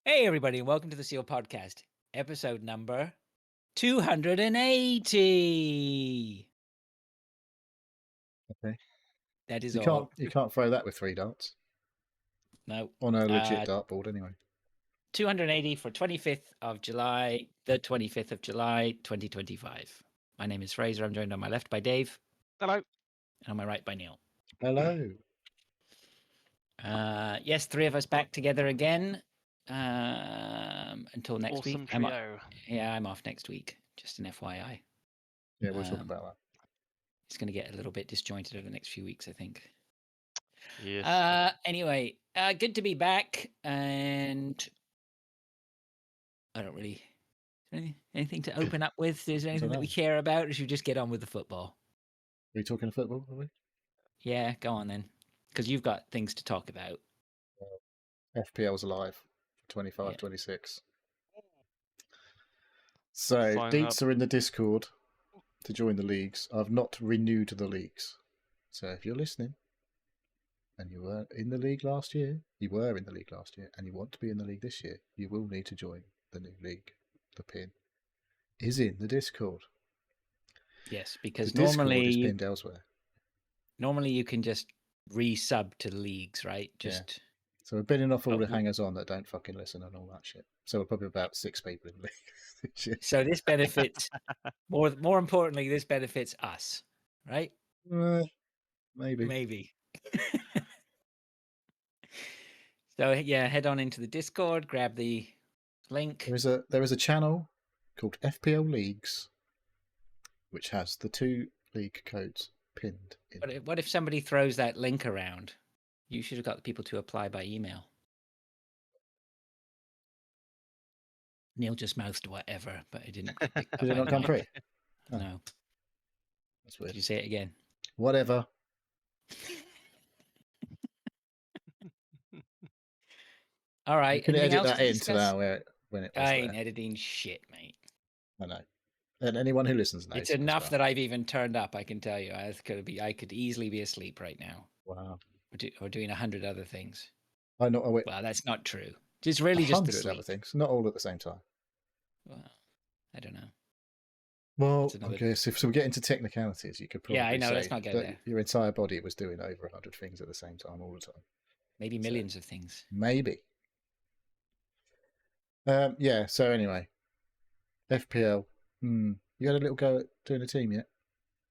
Hey, everybody, and welcome to the Seal Podcast, episode number 280. Okay. That is You all. can't throw that with 3 darts No. on a legit dartboard anyway. 280 for 25th of July, the 25th of July, 2025. My name is Fraser. I'm joined on my left by Dave. Hello. And on my right by Neil. Hello. Yes, three of us back together again until next Awesome week. trio. I'm off next week, just an FYI. Yeah, we'll talk about that. It's going to get a little bit disjointed over the next few weeks, I think. Yes. Anyway, good to be back, and I don't really anything to open up with. Is there anything that we care about, or should we just get on with the football? Are we talking football, are we? Yeah, go on then, because you've got things to talk about. FPL's alive, 25, Yeah. 26. So, Sign deets up. are in the Discord to join the leagues. I've not renewed the leagues. So, if you're listening and you were in the league last year, and you want to be in the league this year, you will need to join the new league. The pin is in the Discord. Yes, because the Discord is pinned elsewhere. Normally you can just resub to the leagues, right? Just So we're binning off all the hangers on that don't fucking listen and all that shit. So we're probably about 6 people in the league. So this benefits more importantly, this benefits us, right? Maybe. So yeah, head on into the Discord, grab the link. There is a channel called FPL Leagues, which has the 2 league codes pinned in. What if somebody throws that link around? You should have got the people to apply by email. Neil just mouthed whatever, but it didn't. Did it not come through? Oh. No. That's weird. Did you say it again? Whatever. All right. You can edit that into now when it was I ain't there. editing shit, mate. I know. And anyone who listens knows. It's enough that I've even turned up, I can tell you. I could easily be asleep right now. Wow. Or doing 100 other things. Well, that's not true. It's really just 100 other things, not all at the same time. Well, I don't know. Well, I guess if we get into technicalities, you could probably I know. say Let's not go there. Your entire body was doing over 100 things at the same time all the time. Maybe millions of things. Maybe. Yeah. So anyway, FPL. You had a little go at doing a team yet?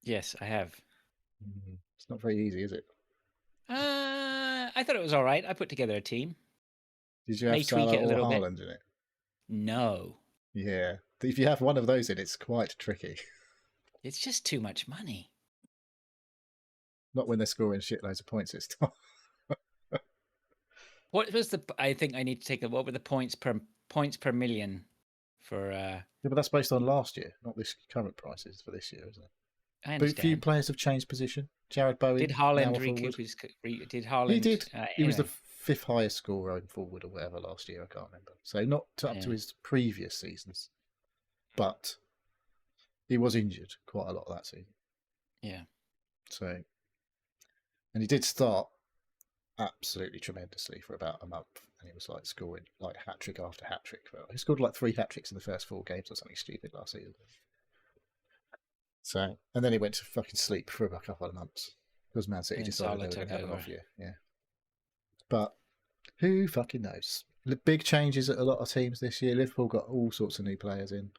Yes, I have. It's not very easy, is it? I thought it was all right. I put together a team. Did you have Salah or Haaland in it? No. Yeah. If you have one of those in, it's quite tricky. It's just too much money. Not when they're scoring shitloads of points this time. What was I think I need to take what were the points per million for? Yeah, but that's based on last year, not this current prices for this year, isn't it? I understand. But a few players have changed position. Jared Bowen. Did Haaland recoup his? Did Haaland? He did. He was the 5th highest scorer going forward or whatever last year. I can't remember. So not up to his previous seasons, but he was injured quite a lot that season. Yeah. So, and he did start absolutely tremendously for about a month, and he was like scoring like hat trick after hat trick. He scored like 3 hat tricks in the first 4 games or something stupid last season. So, and then he went to fucking sleep for about a couple of months because Man City decided they were going to have an off year. Yeah, but who fucking knows? The big changes at a lot of teams this year. Liverpool got all sorts of new players in.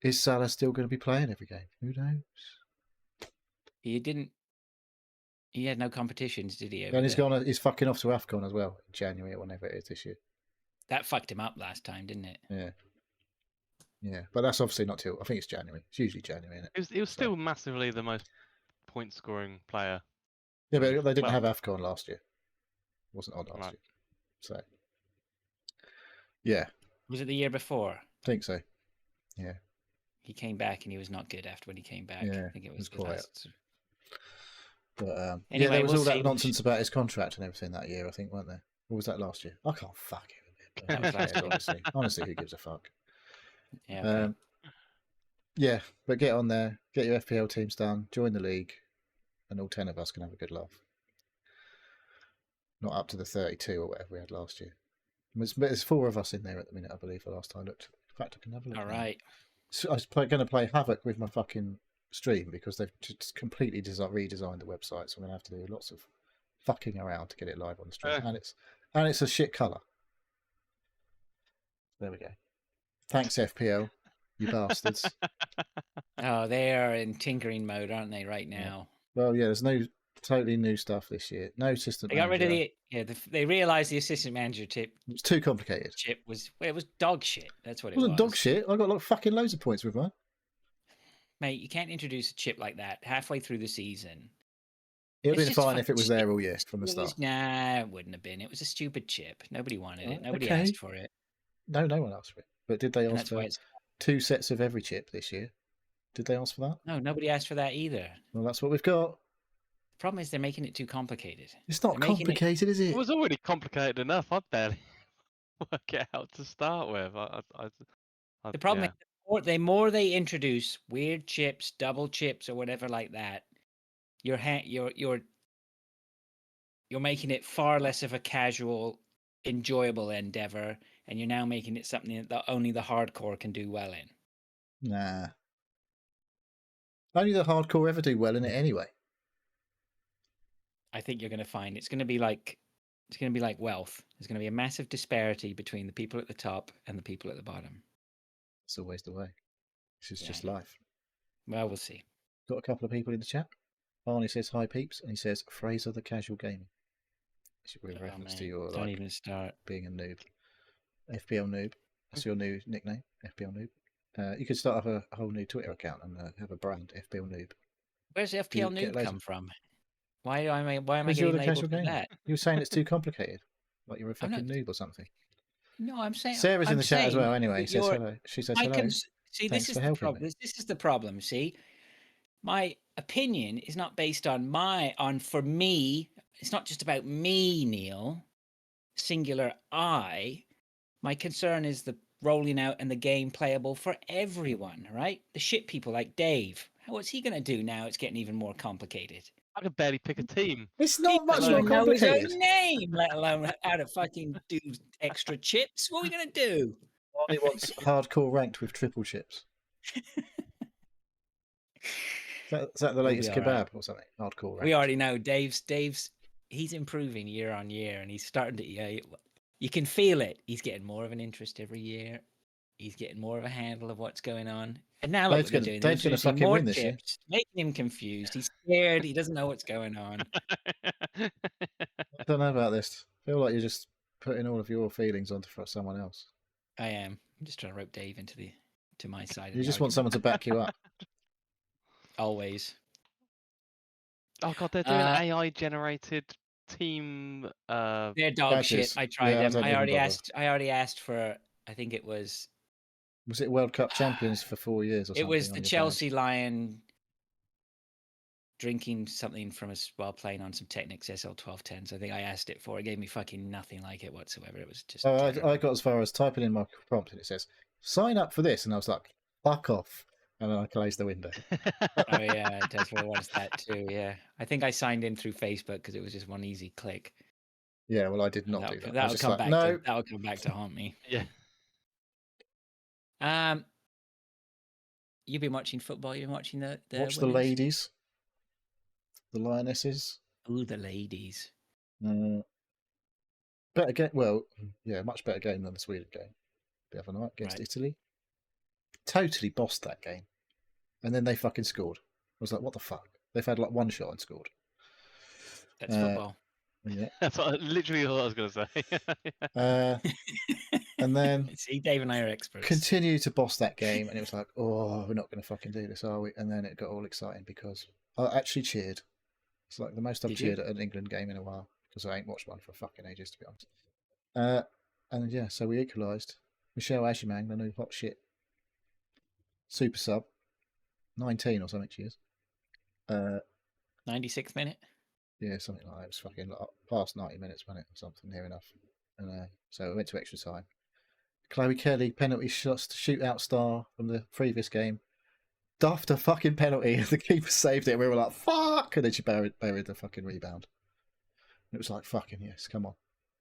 Is Salah still going to be playing every game? Who knows? He didn't. He had no competitions, did he? And he's fucking off to AFCON as well in January or whenever it is this year. That fucked him up last time, didn't it? Yeah. Yeah, but that's obviously not till I think it's January. It's usually January, isn't it? He was still massively the most point-scoring player. Yeah, but they didn't have AFCON last year. It wasn't on last year. So, yeah. Was it the year before? I think so. Yeah. He came back and he was not good after when he came back. Yeah, I think it was quiet. But anyway, there was all that nonsense about his contract and everything that year, I think, weren't there? Or was that last year? I can't fuck it. That was last year. Honestly, who gives a fuck? Yeah. Yeah, but get on there, get your FPL teams done, join the league, and all 10 of us can have a good laugh. Not up to the 32 or whatever we had last year. There's 4 of us in there at the minute, I believe, the last time I looked. In fact, I can have a look. All now. right. So I was going to play Havoc with my fucking stream because they've just completely redesigned the website, so I'm going to have to do lots of fucking around to get it live on the stream, and it's a shit colour. There we go. Thanks, FPL, you bastards. Oh, they are in tinkering mode, aren't they, right now? Well, yeah, there's no totally new stuff this year. No assistant They got manager. rid of they realised the assistant manager It's too complicated. chip was it was dog shit. That's what it It wasn't was. dog shit. I got like fucking loads of points with mine. Mate, you can't introduce a chip like that halfway through the season. It would It's have been just fine if it was fucking there all year from the It was- start. Nah, it wouldn't have been. It was a stupid chip. Nobody wanted it. Nobody okay. asked for it. No, no one asked for it. But did they And ask that's why for it's 2 sets of every chip this year? Did they ask for that? no, nobody asked for that either. Well, that's what we've got. The problem is they're making it too complicated. It's not They're making complicated, is It it? was already complicated enough. I barely work it out to start with. The problem is the more they introduce weird chips, double chips, or whatever like that, you're making it far less of a casual, enjoyable endeavor, and you're now making it something that only the hardcore can do well in. Nah. Only the hardcore ever do well in it anyway. I think you're going to find it's going to be like wealth. There's going to be a massive disparity between the people at the top and the people at the bottom. It's always the way. This is Yeah, just I know. life. Well, we'll see. Got a couple of people in the chat. Barney says hi peeps, and he says Fraser the casual gaming. It should be a reference to your Don't even start. being a noob. FPL noob. That's your new nickname, FPL noob. You could start up a whole new Twitter account and have a brand, FPL noob. Where's FPL get noob loads come of- from? Why am I Because you're getting the casual labeled for gamer. that? You were saying it's too complicated, like you're a I'm not- fucking noob or something. No, I'm saying Sarah's in I'm the chat as saying well. Anyway, that says you're- hello. She says my hello. cons- See, Thanks this is for the helping problem. me. This is the problem. See, my opinion is not based on for me. It's not just about me, Neil. Singular I. My concern is the rolling out and the game playable for everyone. Right? The shit people like Dave. What's he going to do now? It's getting even more complicated. I could barely pick a team. It's He not much doesn't more even know his complicated. own name, let alone how to fucking do extra chips. What are we going to do? Barney wants hardcore ranked with triple chips. Is that the latest be all kebab right. or something? Hardcore ranked. We already know Dave's he's improving year on year, and he's starting to you can feel it. He's getting more of an interest every year. He's getting more of a handle of what's going on. And now look Dave's what they're gonna- doing. Dave's They're gonna introducing fucking more win this year. chips, making him confused. He's scared. He doesn't know what's going on. I don't know about this. I feel like you're just putting all of your feelings onto someone else. I am. I'm just trying to rope Dave to my side. Of You the just want someone to back you up. always. Oh god, they're doing AI generated team. They're dog badges. shit. I tried Yeah, I them. don't I even already bother. asked. I already asked for. I think it was. Was it World Cup champions for 4 years or something? It was on the your Chelsea Lion drinking something from us while playing on some Technics SL1210s. I think I asked it for. It gave me fucking nothing like it whatsoever. It was just. Oh, terrible. I got as far as typing in my prompt and it says, sign up for this. And I was like, fuck off. And then I closed the window. Oh yeah, it does really wants that too. Yeah, I think I signed in through Facebook because it was just one easy click. Yeah, well, I did not do that. I was That'll just come like, back. no. That'll come back to haunt me. Yeah. You've been watching football. You've been watching the Watch the women's? ladies. The Lionesses. Ooh, the ladies. Better game. Well, yeah, much better game than the Sweden game the other night against Right. Italy. Totally bossed that game. And then they fucking scored. I was like, what the fuck? They've had like one shot and scored. That's football. Yeah. That's literally all I was going to say. And then See, Dave and I are experts. continue to boss that game. And it was like, oh, we're not going to fucking do this, are we? And then it got all exciting because I actually cheered. It's like the most I've Did you? cheered at an England game in a while because I ain't watched one for fucking ages, to be honest. And yeah, so we equalised. Michelle Ashimang, the new hot shit super sub, 19 or something she is. 96th minute. Yeah, something like that. It was fucking like past 90 minutes, wasn't it? Or something near enough. And so we went to extra time. Chloe Kelly, penalty shootout star from the previous game. Duffed a fucking penalty. The keeper saved it. And we were like, fuck! And then she buried the fucking rebound. And it was like, fucking yes, come on.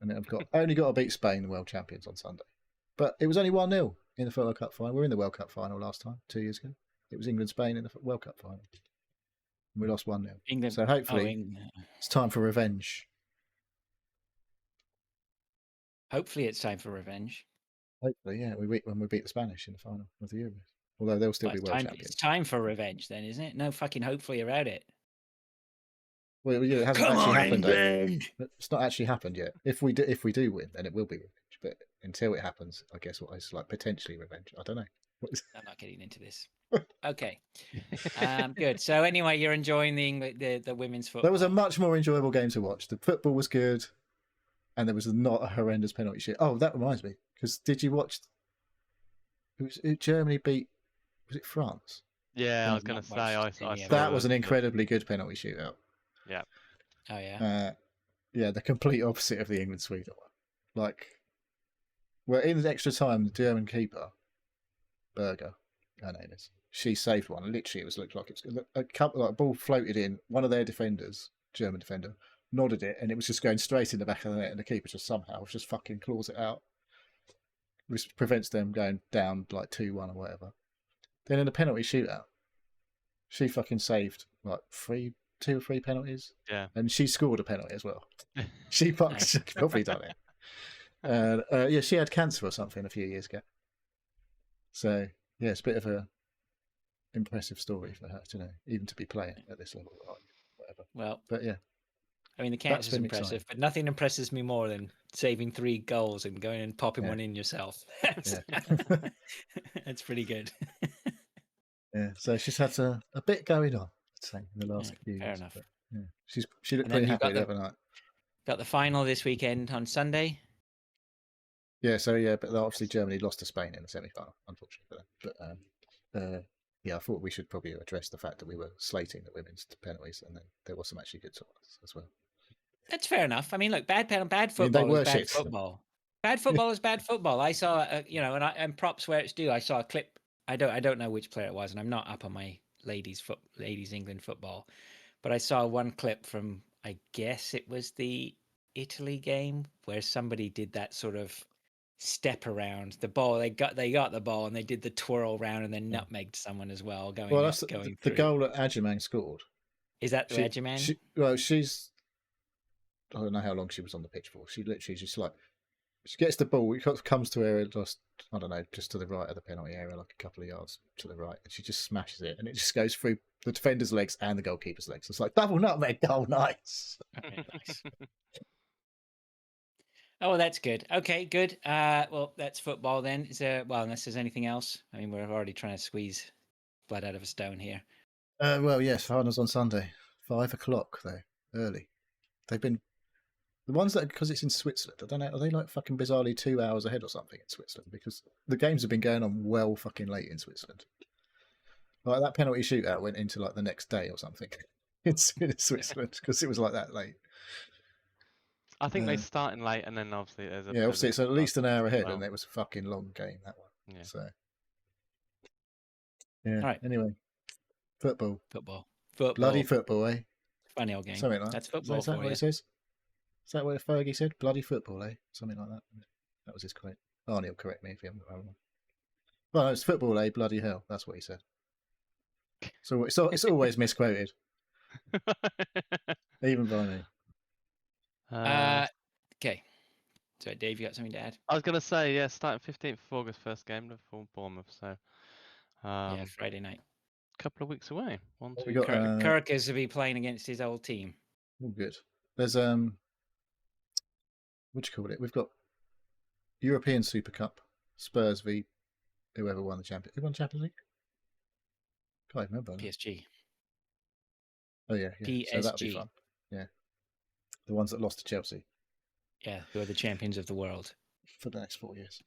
and I've only got to beat Spain, the world champions, on Sunday. But it was only 1-0 in the World Cup final. We were in the World Cup final last time, 2 years ago. It was England-Spain in the World Cup final. And we lost 1-0. England. So hopefully it's time for revenge. Hopefully it's time for revenge. Hopefully, yeah. When we beat the Spanish in the final of the Euros. Although they'll still be world champions. It's time for revenge then, isn't it? No fucking hopefully about it. Well, yeah, it hasn't actually happened. It's not actually happened yet. If we do win, then it will be revenge. But until it happens, I guess what is like potentially revenge. I don't know. I'm not getting into this. Okay. Good. So anyway, you're enjoying the women's football. There was a much more enjoyable game to watch. The football was good, and there was not a horrendous penalty shoot. Oh, that reminds me. Because did you watch? Germany beat. Was it France? Yeah, I was going to say. I saw that was an incredibly good penalty shootout. Yeah. Oh yeah. Yeah, the complete opposite of the England-Sweden one. Like, well, in the extra time, the German keeper, Berger, her name is, she saved one. Literally, looked like it was a couple, like a ball floated in. One of their defenders, German defender, nodded it, and it was just going straight in the back of the net, and the keeper just somehow just fucking claws it out, which prevents them going down like 2-1 or whatever. Then in the penalty shootout, she fucking saved like 2 or 3 penalties. Yeah. And she scored a penalty as well. She probably done it. And yeah, she had cancer or something a few years ago. So yeah, it's a bit of a impressive story for her to know, even to be playing at this level, like, whatever. Well, but yeah, I mean the cancer is impressive, exciting. but nothing impresses me more than saving 3 goals and going and popping one in yourself. That's pretty good. Yeah, so she's had a bit going on, I'd say, in the last few years. Fair enough. But, yeah, she looked pretty happy the other night. Got the final this weekend on Sunday. Yeah, so yeah, but obviously Germany lost to Spain in the semi-final, unfortunately for them. But yeah, I thought we should probably address the fact that we were slating the women's penalties, and then there was some actually good ones as well. That's fair enough. I mean, look, bad football is bad football. Bad football is bad football. I saw, and props where it's due. I saw a clip. I don't know which player it was, and I'm not up on my ladies England football, but I saw one clip from, I guess it was the Italy game, where somebody did that sort of step around the ball. They got the ball and they did the twirl round and then nutmegged someone as well. That's the goal that Adjumang scored. Is that the Adjumang? Well, she's, I don't know how long she was on the pitch for. She literally just like, she gets the ball, it comes to her just, I don't know, just to the right of the penalty area, like a couple of yards to the right, and she just smashes it, and it just goes through the defender's legs and the goalkeeper's legs. It's like double nutmeg goal, nice. Okay, nice. Oh, that's good. Okay, good. Well, that's football then. Is there? Well, unless there's anything else. I mean, we're already trying to squeeze blood out of a stone here. Well, yes, finals on Sunday, 5 o'clock though, early. They've been the ones that, because it's in Switzerland. I don't know. Are they like fucking bizarrely 2 hours ahead or something in Switzerland? Because the games have been going on well fucking late in Switzerland. Like that penalty shootout went into like the next day or something in Switzerland because it was like that late. I think they start in late, and then obviously there's obviously it's at least an hour ahead, and it was a fucking long game, that one. Yeah. So yeah. All right. Anyway, football, bloody football, eh? Funny old game. Something like that. That's football. Is that what it says? Is that what Fergie said? Bloody football, eh? Something like that. That was his quote. Arnie will correct me if he hasn't got it wrong. Well, it's football, eh? Bloody hell. That's what he said. So it's always misquoted, even by me. Okay. So, Dave, you got something to add? I was going to say, yeah, starting 15th of August, first game, Liverpool, Bournemouth. So, yeah, Friday night. Couple of weeks away. Kirk is to be playing against his old team. Oh, good. There's what do you call it? We've got European Super Cup, Spurs v whoever won the Champions. Who won the Champions League? Can't even remember. PSG. Oh yeah. PSG. So that'll be fun. Yeah. The ones that lost to Chelsea. Yeah, who are the champions of the world for the next 4 years.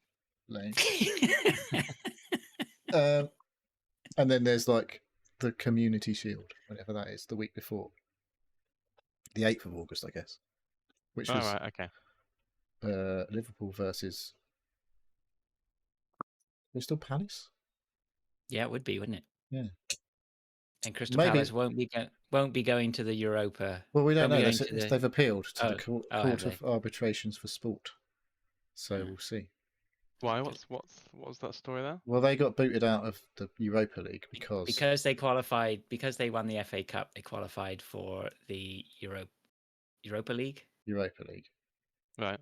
And then there's like the Community Shield, whatever that is, the week before, the 8th of August, I guess, which was right, okay. Liverpool versus Crystal Palace. Yeah, it would be, wouldn't it? Yeah. And Crystal Palace won't be won't be going to the Europa. Well, we don't Won't be know. going to the. They've appealed to the Oh, have Court they? of Arbitrations for Sport. So Yeah. we'll see. Why? What's that story there? Well, they got booted out of the Europa League because they qualified, because they won the FA Cup, they qualified for the Europa League. Europa League. Right.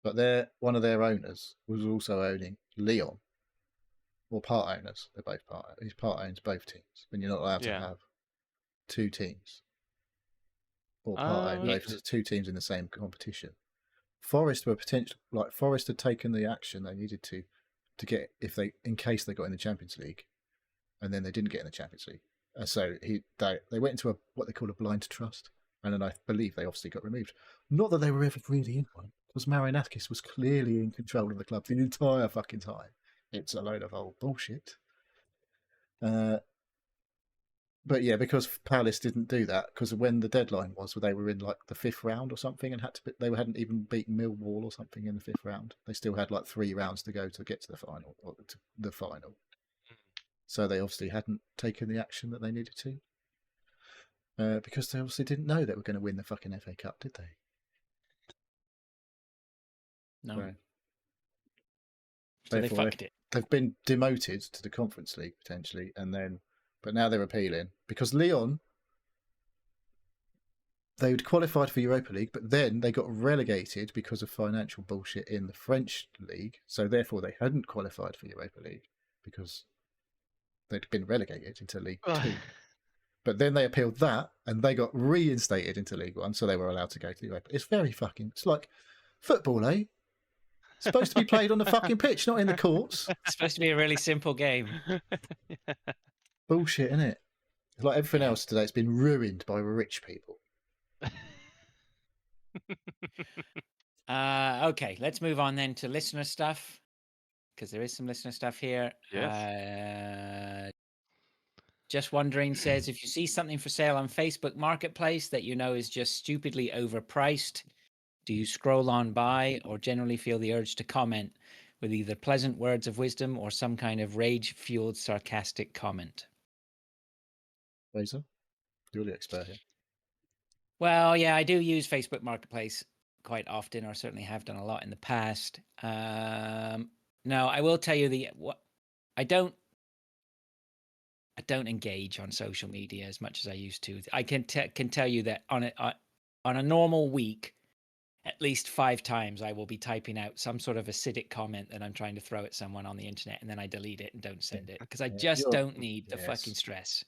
But one of their owners was also owning Lyon, or part owners. They're both part. He's part owns both teams, and you're not allowed to Yeah. have two teams or part Oh, own Yeah. both two teams in the same competition. Forest were Forest had taken the action they needed to get in case they got in the Champions League, and then they didn't get in the Champions League. So they went into what they call a blind trust, and then I believe they obviously got removed. Not that they were ever really in one, because Marinakis was clearly in control of the club the entire fucking time. It's a load of old bullshit. But yeah, because Palace didn't do that, because when the deadline was, they were in like the 5th round or something, and they hadn't even beaten Millwall or something in the 5th round. They still had like 3 rounds to go to get to the final. So they obviously hadn't taken the action that they needed to, because they obviously didn't know they were going to win the fucking FA Cup, did they? No. Right. So they fucked it. They've been demoted to the Conference League potentially, but now they're appealing because Lyon, they'd qualified for Europa League, but then they got relegated because of financial bullshit in the French league. So therefore, they hadn't qualified for Europa League because they'd been relegated into League 2. But then they appealed that, and they got reinstated into League 1, so they were allowed to go to the Europa. It's like football, eh? It's supposed to be played on the fucking pitch, not in the courts. It's supposed to be a really simple game. Yeah. Bullshit, isn't it? It's like everything else today. It's been ruined by rich people. Okay, let's move on then to listener stuff, because there is some listener stuff here. Yes. Just Wondering says, if you see something for sale on Facebook Marketplace that you know is just stupidly overpriced, do you scroll on by or generally feel the urge to comment with either pleasant words of wisdom or some kind of rage-fueled sarcastic comment? Razor, you're the expert here. Well, yeah, I do use Facebook Marketplace quite often, or certainly have done a lot in the past. No, I will tell you I don't engage on social media as much as I used to. I can tell you that on a normal week, at least 5 times I will be typing out some sort of acidic comment that I'm trying to throw at someone on the internet, and then I delete it and don't send it because I just don't need the fucking stress.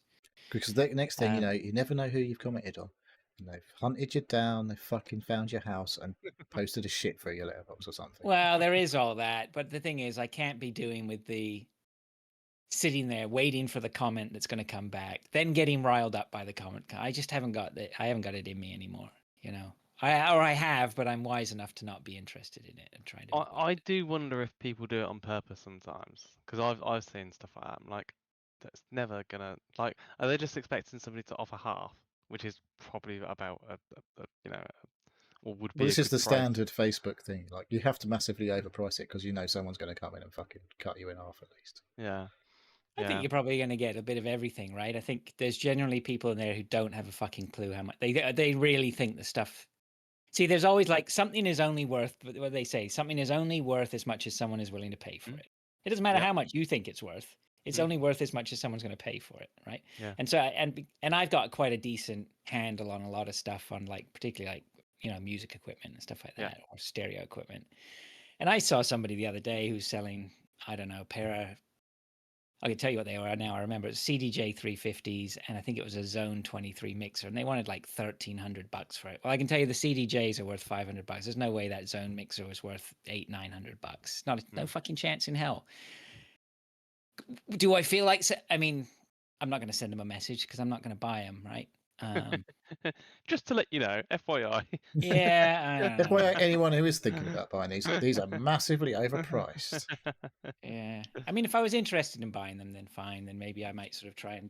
Because the next thing you know, you never know who you've commented on. And they've hunted you down, they've fucking found your house and posted a shit through your letterbox or something. Well, there is all that, but the thing is, I can't be doing with the sitting there waiting for the comment that's going to come back, then getting riled up by the comment. I just haven't got it. I haven't got it in me anymore. You know, I have, but I'm wise enough to not be interested in it and trying to. I do wonder if people do it on purpose sometimes, because I've seen stuff like that. I'm like, that's never gonna like. Are they just expecting somebody to offer half, which is probably about or would be. Well, this is the price. standard Facebook thing. Like, you have to massively overprice it because you know someone's going to come in and fucking cut you in half at least. Yeah. I think you're probably going to get a bit of everything, right? I think there's generally people in there who don't have a fucking clue how much they really think the stuff. See, there's always like something is only worth what they say. Something is only worth as much as someone is willing to pay for it. It doesn't matter how much you think it's worth. It's only worth as much as someone's going to pay for it, right? Yeah. And so and I've got quite a decent handle on a lot of stuff, on like particularly like music equipment and stuff like that, or stereo equipment. And I saw somebody the other day who's selling, I don't know, a pair of, I can tell you what they were now. I remember it was CDJ 350s, and I think it was a Zone 23 mixer, and they wanted like $1,300 for it. Well, I can tell you the CDJs are worth $500. There's no way that Zone mixer was worth $800-900. No fucking chance in hell. Do I feel like? I mean, I'm not going to send them a message because I'm not going to buy them, right? Just to let you know, FYI. Yeah. FYI, anyone who is thinking about buying these are massively overpriced. Yeah. I mean, if I was interested in buying them, then fine. Then maybe I might sort of try and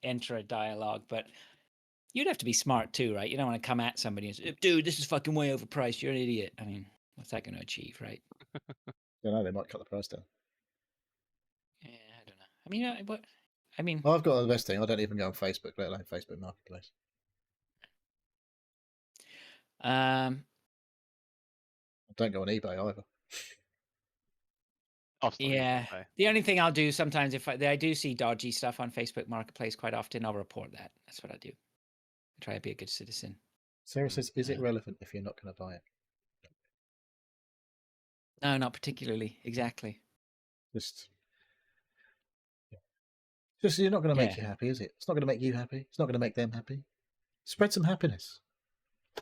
enter a dialogue. But you'd have to be smart too, right? You don't want to come at somebody and say, dude, this is fucking way overpriced. You're an idiot. I mean, what's that going to achieve, right? I don't know, they might cut the price down. Yeah, I don't know. I mean, I mean, I've got the best thing. I don't even go on Facebook, let alone Facebook Marketplace. I don't go on eBay either. I've started using yeah. eBay. The only thing I'll do sometimes if I do see dodgy stuff on Facebook Marketplace quite often, I'll report that. That's what I do. I try to be a good citizen. Sarah says, "Is it Yeah. relevant if you're not going to buy it?" No, not particularly. Exactly. Just you're not going to make Yeah. you happy, is it? It's not going to make you happy. It's not going to make them happy. Spread some happiness.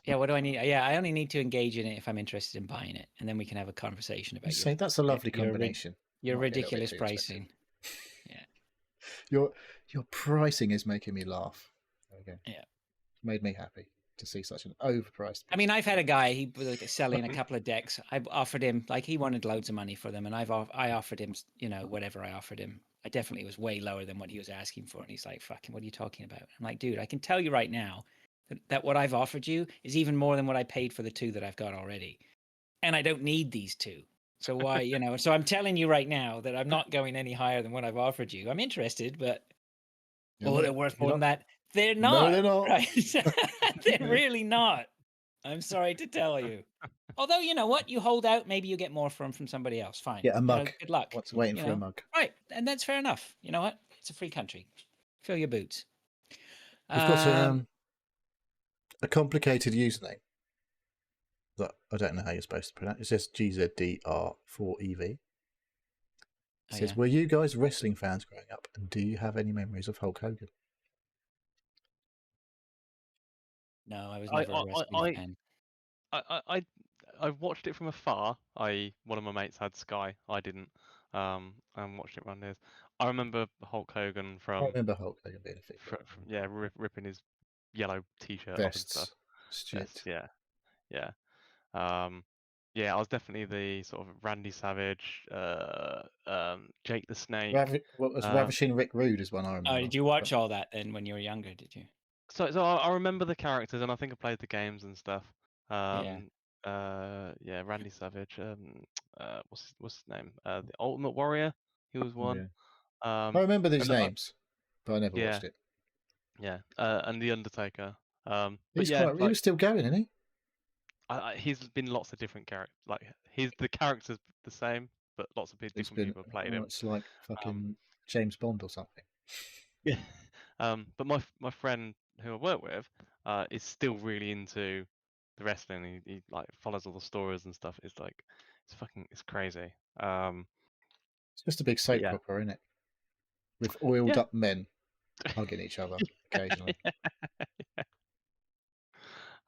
Yeah. What do I need? Yeah, I only need to engage in it if I'm interested in buying it, and then we can have a conversation about You say that's a lovely combination. your Might be a little bit ridiculous too expensive. pricing. Yeah. Your pricing is making me laugh. There we go. Yeah. It's made me happy to see such an overpriced. I mean, I've had a guy, he was like selling a couple of decks. I've offered him, like, he wanted loads of money for them, and I offered him, you know, whatever I offered him. I definitely was way lower than what he was asking for, and he's like, "Fucking, what are you talking about?" I'm like, "Dude, I can tell you right now that what I've offered you is even more than what I paid for the two that I've got already, and I don't need these two. So why, you know? So I'm telling you right now that I'm not going any higher than what I've offered you. I'm interested, but they're worth more than that. They're not. No, they're not. Right? They're really not. I'm sorry to tell you. Although, you know what? You hold out, maybe you get more from somebody else. Fine. Get a You know, mug. good luck. What's waiting You for a know? mug? Right. And that's fair enough. You know what? It's a free country. Fill your boots. We've got a complicated username that I don't know how you're supposed to pronounce. It says GZDR4EV. It says, "Were you guys wrestling fans growing up, and do you have any memories of Hulk Hogan?" No, I was never a wrestling fan. I watched it from afar. One of my mates had Sky. I didn't. And watched it run this. I remember Hulk Hogan I remember Hulk Hogan being a figure. ripping his yellow t-shirt off and stuff. Vests. Yeah. Yeah, I was definitely the sort of Randy Savage, Jake the Snake. What was Ravishing Rick Rude is one I remember. Oh, did you watch all that then when you were younger? Did you? So I remember the characters, and I think I played the games and stuff. Yeah. Randy Savage. What's his name? The Ultimate Warrior. He was one. I remember these and names, but I never watched it. Yeah, and the Undertaker. He was still going, isn't he? He's been lots of different characters. Like the character's the same, but lots of different people have played him. It's like fucking James Bond or something. Yeah. But my friend who I work with is still really into the wrestling. He like follows all the stories and stuff. It's like it's crazy. It's just a big soap opera, isn't it? With oiled up men hugging each other occasionally.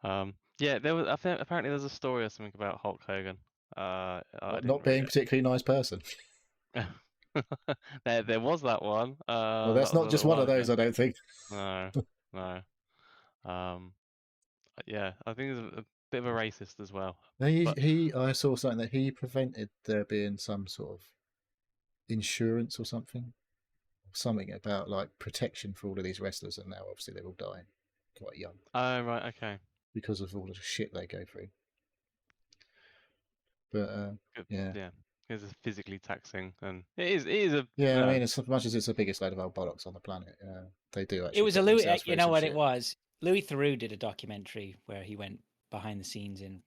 There was. Apparently, there's a story or something about Hulk Hogan. Not being a particularly nice person. There was that one. Well, that's not just one of those, I don't think. No. Yeah, I think he's a bit of a racist as well. I saw something that he prevented there being some sort of insurance or something about like protection for all of these wrestlers, and now obviously they're all dying quite young. Oh right, okay. Because of all the shit they go through. But it's physically taxing, and it is a. Yeah, I mean, as much as it's the biggest load of old bollocks on the planet, they do actually. It was a Louis. You know what it was? Louis Theroux did a documentary where he went behind the scenes in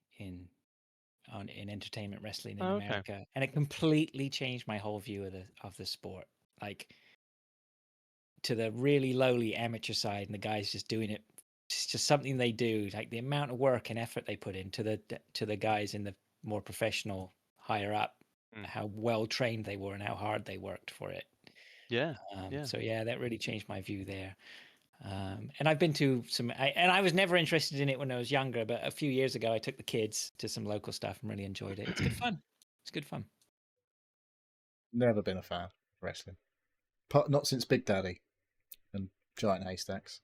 entertainment wrestling in America, and it completely changed my whole view of the sport. Like to the really lowly amateur side, and the guys just doing it. It's just something they do. Like the amount of work and effort they put into the guys in the more professional, higher up, how well trained they were and how hard they worked for it. Yeah. So that really changed my view there. And I've been to some, and I was never interested in it when I was younger, but a few years ago I took the kids to some local stuff and really enjoyed it. It's good fun. It's good fun. Never been a fan of wrestling. Not since Big Daddy and Giant Haystacks.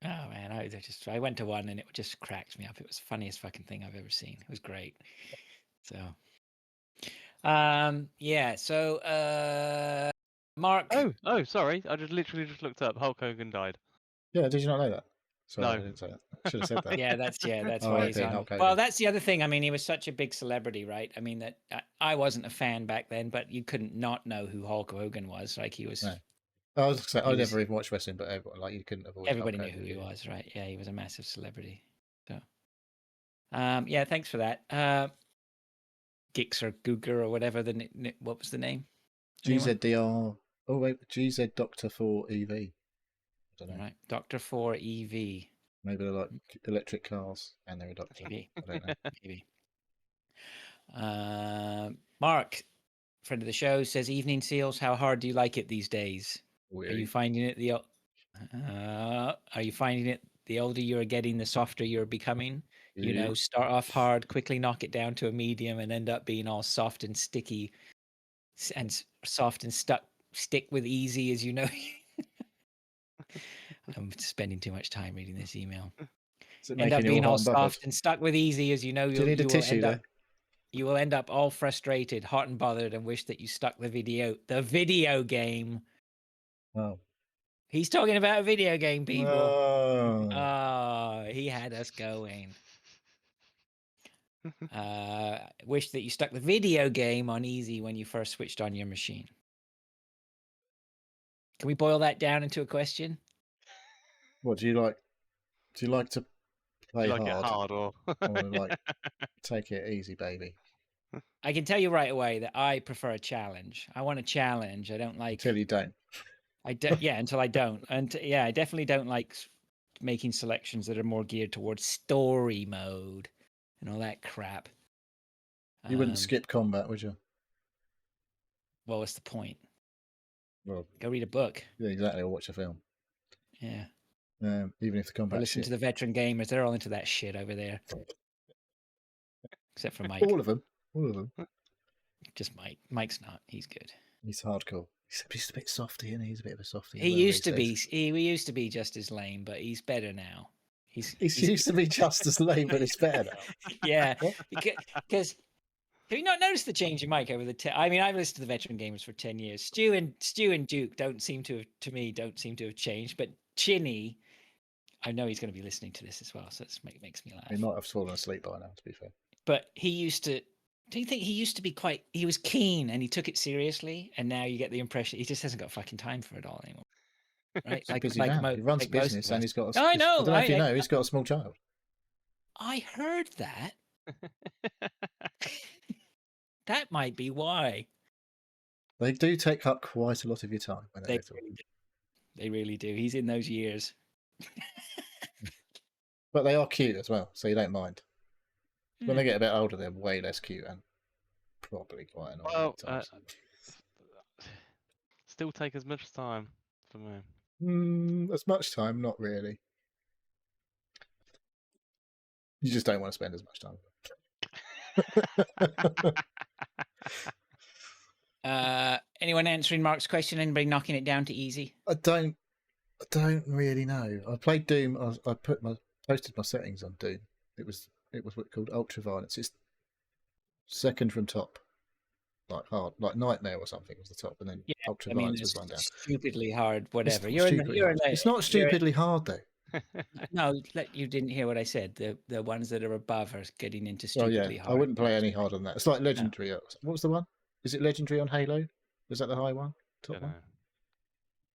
Oh man, I went to one and it just cracked me up. It was the funniest fucking thing I've ever seen. It was great. So, So, Mark. Oh, sorry. I literally just looked up. Hulk Hogan died. Yeah, did you not know that? Sorry, no, I didn't say that. I should have said that. That's why he's on. Well, that's the other thing. I mean, he was such a big celebrity, right? I mean, that I wasn't a fan back then, but you couldn't not know who Hulk Hogan was. Like he was I was saying, I He never was- even watched wrestling, but everyone, like you couldn't avoid. Everybody Hulk knew who Hogan, he could you? was, right? Yeah, he was a massive celebrity. So, yeah, thanks for that. Gix or Googer or whatever what was the name? Anyone? GZDR. Oh wait, GZ Doctor 4 EV. I don't know. All right, Doctor 4 EV. Maybe they're like electric cars and they're a doctor. Maybe, I don't know. maybe. Mark, friend of the show, says, "Evening Seals, how hard do you like it these days? Are you finding it the older you're getting, the softer you're becoming? You know, start off hard, quickly knock it down to a medium, and end up being all soft and sticky, and soft and stick with easy, as you know." I'm spending too much time reading this email. Is it End up making you being all all hot and bothered? soft and stuck with easy, as you know. Do you need a tissue there? You will end up all frustrated, hot and bothered, and wish that you stuck the video game. Oh. He's talking about a video game, people. Oh. Oh, he had us going. Wish that you stuck the video game on easy when you first switched on your machine. Can we boil that down into a question? What do you like? Do you like to play Do you like hard, it hard or like take it easy, baby? I can tell you right away that I prefer a challenge. I want a challenge. I don't like Until you don't. until I don't. And yeah, I definitely don't like making selections that are more geared towards story mode and all that crap. You wouldn't skip combat, would you? Well, what's the point? Well, go read a book. Yeah, exactly. Or watch a film. Yeah. Even if the combat. Listen to the veteran gamers; they're all into that shit over there, except for Mike. All of them. All of them. Just Mike. Mike's not. He's good. He's hardcore. He's a bit softy, and he's a bit of a softy. He used to be. He used to be just as lame, but he's better now. He used to be just as lame, but he's better now. Yeah, because have you not noticed the change in Mike over the? I mean, I've listened to the veteran gamers for 10 years. Stu and Duke don't seem to have changed, but Chinny, I know he's going to be listening to this as well, so it makes me laugh. He might have fallen asleep by now, to be fair. But he used to. Do you think he used to be he was keen and he took it seriously, and now you get the impression he just hasn't got fucking time for it all anymore. Right? He runs a business and he's got. I know. I don't know if you know, he's got a small child. I heard that. That might be why. They do take up quite a lot of your time when they're little. Really do. They really do. He's in those years. But they are cute as well, so you don't mind. When they get a bit older, they're way less cute and probably quite annoying. Well, still take as much time for me. As much time, not really. You just don't want to spend as much time with them. Anyone answering Mark's question? Anybody knocking it down to easy? I don't really know. I played Doom. I posted my settings on Doom. It was what's called Ultraviolence. It's second from top, like hard, like Nightmare or something was the top, and then Ultraviolence was one down. Stupidly hard, whatever. It's not stupidly hard though. No, you didn't hear what I said. The ones that are above are getting into stupidly hard. I wouldn't play any harder than that. It's like Legendary. No. What was the one? Is it Legendary on Halo? Was that the high one? Top one?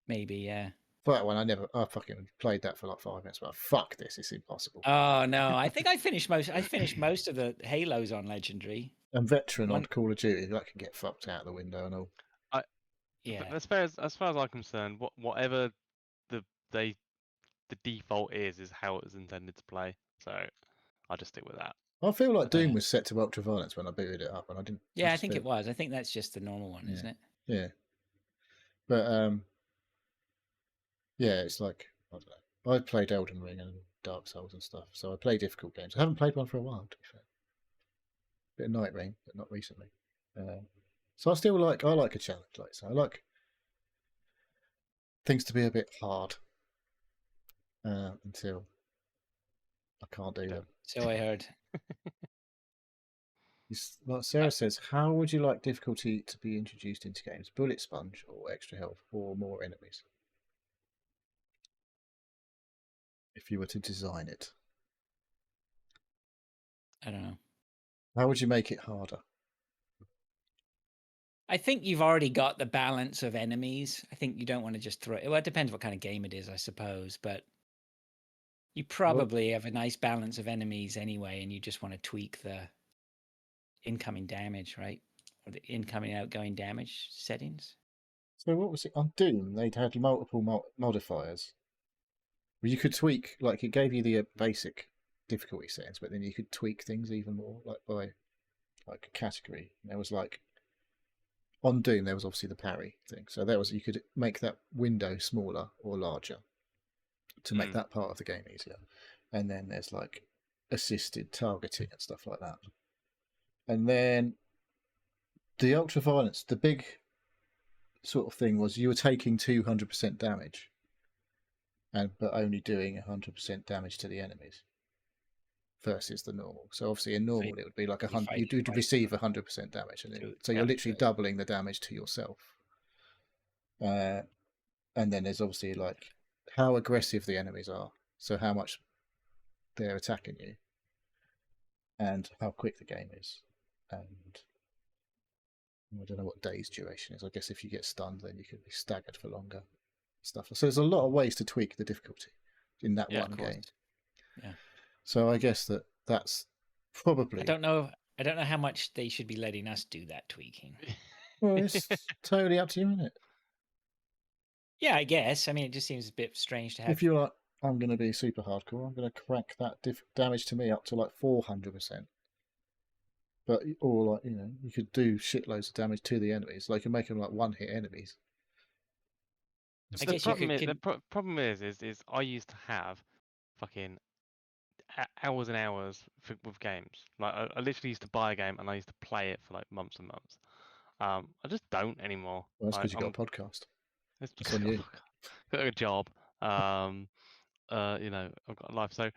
Maybe, yeah. For that one, I fucking played that for like 5 minutes. But fuck this, it's impossible. Oh no, I think I finished most of the Halos on Legendary. And Veteran on Call of Duty, that can get fucked out the window and all. Yeah. As far as I'm concerned, whatever the default is how it was intended to play. So I'll just stick with that. I feel like Doom was set to Ultraviolence when I booted it up, and I didn't. Yeah, I think it was. I think that's just the normal one, isn't it? Yeah. But yeah, it's like I don't know. I played Elden Ring and Dark Souls and stuff, so I play difficult games. I haven't played one for a while, to be fair. Bit of Night Ring, but not recently. So I like a challenge, so I like things to be a bit hard until I can't do them. So I heard. Like Sarah says, how would you like difficulty to be introduced into games? Bullet sponge or extra health or more enemies? If you were to design it. I don't know. How would you make it harder? I think you've already got the balance of enemies. I think you don't want to just throw it. Well, it depends what kind of game it is, I suppose, but you probably have a nice balance of enemies anyway, and you just want to tweak the incoming damage, right? Or the incoming outgoing damage settings. So what was it on Doom? They'd had multiple modifiers. Well, you could tweak, like it gave you the basic difficulty settings, but then you could tweak things even more, like by like a category. There was like on Doom, there was obviously the parry thing. So there was you could make that window smaller or larger to make that part of the game easier. And then there's like assisted targeting and stuff like that. And then the ultra violence, the big sort of thing was you were taking 200% damage, but only doing 100% damage to the enemies versus the normal. So obviously in normal it would be like you'd receive 100% damage, and so you're literally doubling the damage to yourself. And then there's obviously like how aggressive the enemies are, so how much they're attacking you, and how quick the game is, and I don't know what day's duration is. I guess if you get stunned, then you could be staggered for longer. Stuff. So there's a lot of ways to tweak the difficulty in that one game. Yeah. So I guess that's probably. I don't know how much they should be letting us do that tweaking. Well, it's totally up to you, isn't it? Yeah, I guess. I mean, it just seems a bit strange to have. If you're like, I'm going to be super hardcore, I'm going to crank that damage to me up to like 400%. But or like you could do shitloads of damage to the enemies. Like you make them like one-hit enemies. I guess the problem is I used to have fucking hours and hours with games. Like I literally used to buy a game and I used to play it for like months and months. I just don't anymore. Well, that's because you got a podcast. It's on you. Got a job. I've got a life. So,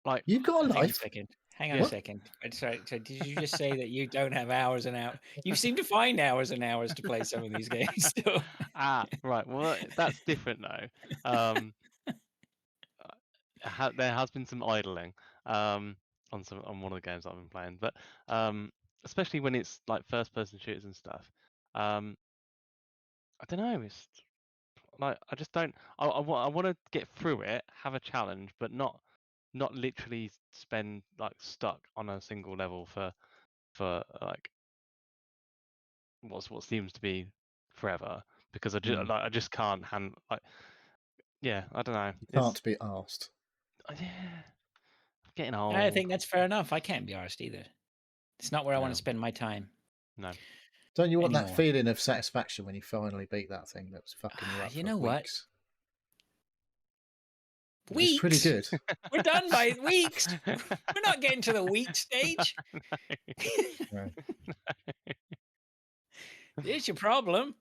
like, you've got a life. Hang on a second. Sorry, so did you just say that you don't have hours and hours? You seem to find hours and hours to play some of these games. So. Right. Well, that's different though. There has been some idling on one of the games I've been playing, but especially when it's like first-person shooters and stuff. I don't know. It's like I just don't. I want to get through it, have a challenge, but not literally spend like stuck on a single level for like what seems to be forever, because I just can't handle I don't know. You can't be asked. Yeah, I'm getting old. I think that's fair enough. I can't be arsed either. It's not where I want to spend my time. No. Don't you want that feeling of satisfaction when you finally beat that thing that was fucking you up you for know weeks? Weeks? It's pretty good. We're done by weeks. We're not getting to the week stage. No. It's your problem.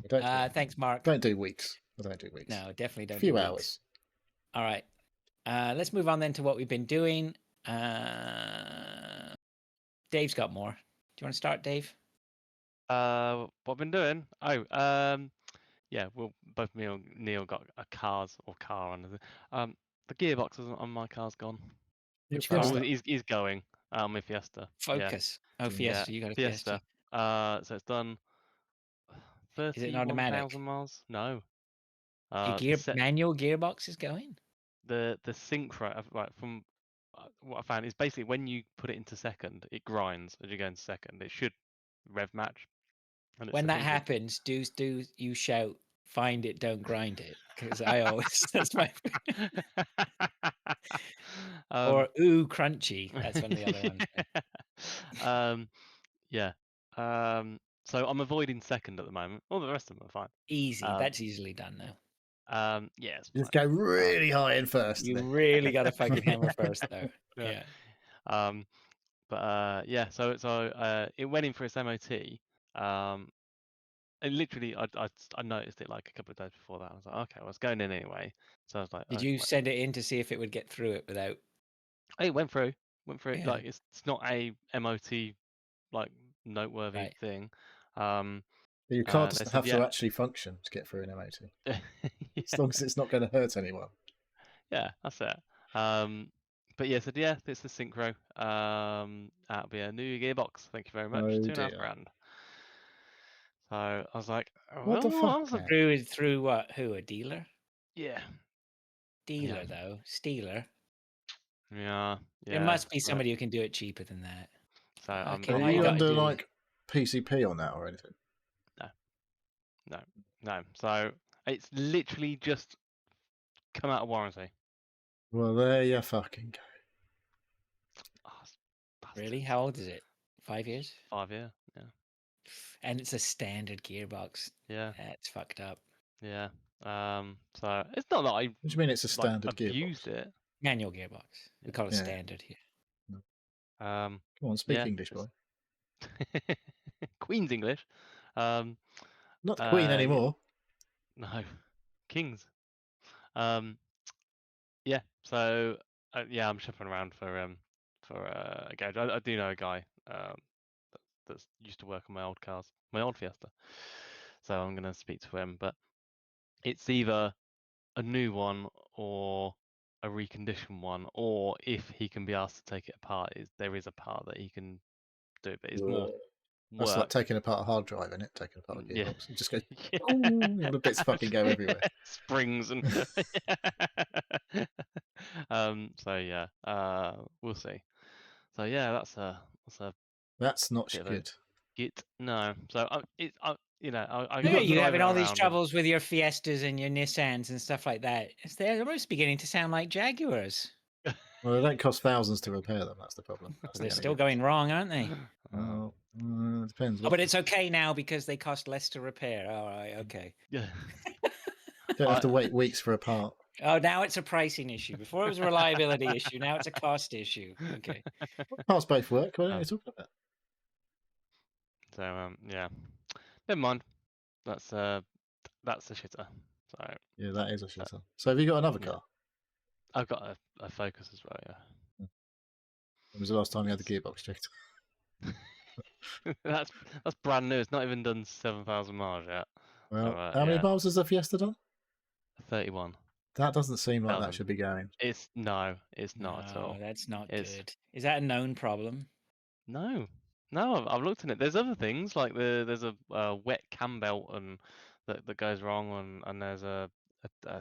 Thanks, Mark. Don't do weeks. I don't do weeks. No, definitely don't. A few do hours. Weeks. All right. Let's move on then to what we've been doing. Dave's got more. Do you want to start, Dave? What I've been doing? Yeah. Well, both me and Neil got a car on. The gearbox on my car's gone. Which Fiesta? He's going. My Fiesta. Focus. Yeah. Oh, Fiesta. You got a Fiesta. So it's done 31,000 miles. No. Manual gearbox is going. The sync right from what I found is basically when you put it into second, it grinds as you go into second. It should rev match. And when that happens, do you shout, "Find it, don't grind it"? Because I always that's my. Or ooh, crunchy. That's one of the other ones. Yeah. So I'm avoiding second at the moment. All the rest of them are fine. Easy. That's easily done now. Yeah. Just go really high in first. You really got to fucking hammer first, though. Yeah. So it went in for its MOT. And literally, I noticed it like a couple of days before that. I was like, okay, well, it's going in anyway. So I was like, did you send it in to see if it would get through it without? It went through. Yeah. Like it's not a MOT like noteworthy thing. Your car doesn't have to actually function to get through an MOT. As long as it's not going to hurt anyone. Yeah, that's it. but yeah, so yeah, it's the synchro. That'll be a new gearbox. Thank you very much. Oh, 2.5 dear. grand. So I was like, What the well, fuck, that's a- man? Through what? Who? A dealer? yeah, Dealer yeah, though. Stealer. yeah, There yeah. must be somebody who can do it cheaper than that. So I'm Okay, Are all you you got to under do. like PCP on that or anything? no. So it's literally just come out of warranty. Well, there you fucking go. Oh, Really? How old is it? 5 years? 5 year. Yeah, And it's a standard gearbox. yeah, That's fucked up. yeah. So it's not that I What do you mean it's a like standard abused gearbox? it. Manual gearbox. We call it Yeah. standard here. Um, Come on, speak yeah, English, boy. Queen's English. Not the Queen Yeah, anymore. no, King's. Yeah. So yeah, I'm shopping around for a garage. I do know a guy that's used to work on my old cars, my old Fiesta. So I'm gonna speak to him, but it's either a new one or a reconditioned one, or if he can be asked to take it apart, there is a part that he can do, but it's more That's like work. taking apart a hard drive, isn't it? Taking apart a Yeah. gearbox. It just goes, Yeah. all the bits fucking go everywhere. Springs and so yeah, we'll see. So yeah, that's a That's not bit of a good. git. No, so I Yeah, got to you drive having it all these around. troubles with your Fiestas and your Nissans and stuff like that. They're almost beginning to sound like Jaguars. Well, they don't cost thousands to repair them. That's the problem. That's the They're only still difference. going wrong, aren't they? Well, it depends. Oh, but it's okay now because they cost less to repair. All right, okay. Yeah. Don't have to wait weeks for a part. Oh, now it's a pricing issue. Before it was a reliability issue. Now it's a cost issue. Okay. Parts both work. What are you talking about? So yeah, never mind. That's a shitter. So Yeah, that is a shitter. So have you got another car? I've got a Focus as well. Yeah. When was the last time you had the gearbox checked? that's brand new. It's not even done 7,000 miles yet. Well, So, how many yeah. miles has the Fiesta done? 31. That doesn't seem like that 1,000. should be going. It's not at all. That's not It's- good. Is that a known problem? No, I've looked in it. There's other things like there's a wet cam belt and that goes wrong, and there's a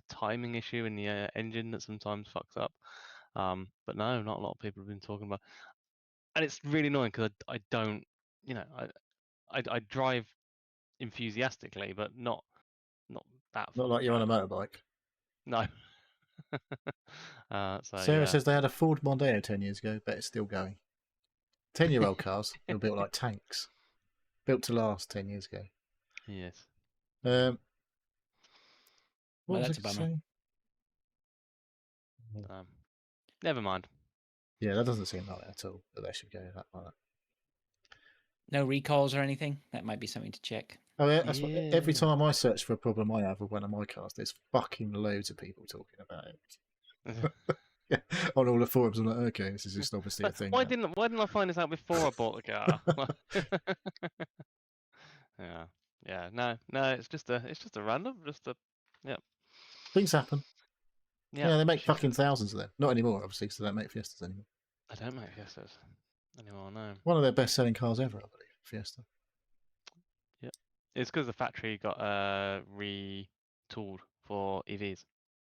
timing issue in the engine that sometimes fucks up. But no, not a lot of people have been talking about, and it's really annoying because I don't, I drive enthusiastically, but not that. Not like you're on a motorbike. No. So Sarah yeah. says they had a Ford Mondeo 10 years ago, but it's still going. 10-year-old cars, they were built like tanks. Built to last 10 years ago. Yes. What Well, was that's I a bummer. saying? Never mind. Yeah, that doesn't seem like it at all, that they should go like that. No recalls or anything? That might be something to check. Oh, yeah, that's what, every Yeah. time I search for a problem I have with one of my cars, there's fucking loads of people talking about it. Yeah, on all the forums, I'm like, okay, this is just obviously a thing. Why now. didn't I find this out before I bought the car? Yeah. No. It's just a random. Things happen. Yeah. Yeah, they make shitter. fucking thousands of them. Not anymore, obviously, because they don't make Fiestas anymore. I don't make Fiestas anymore. No. One of their best-selling cars ever, I believe, Fiesta. It's because the factory got retooled for EVs.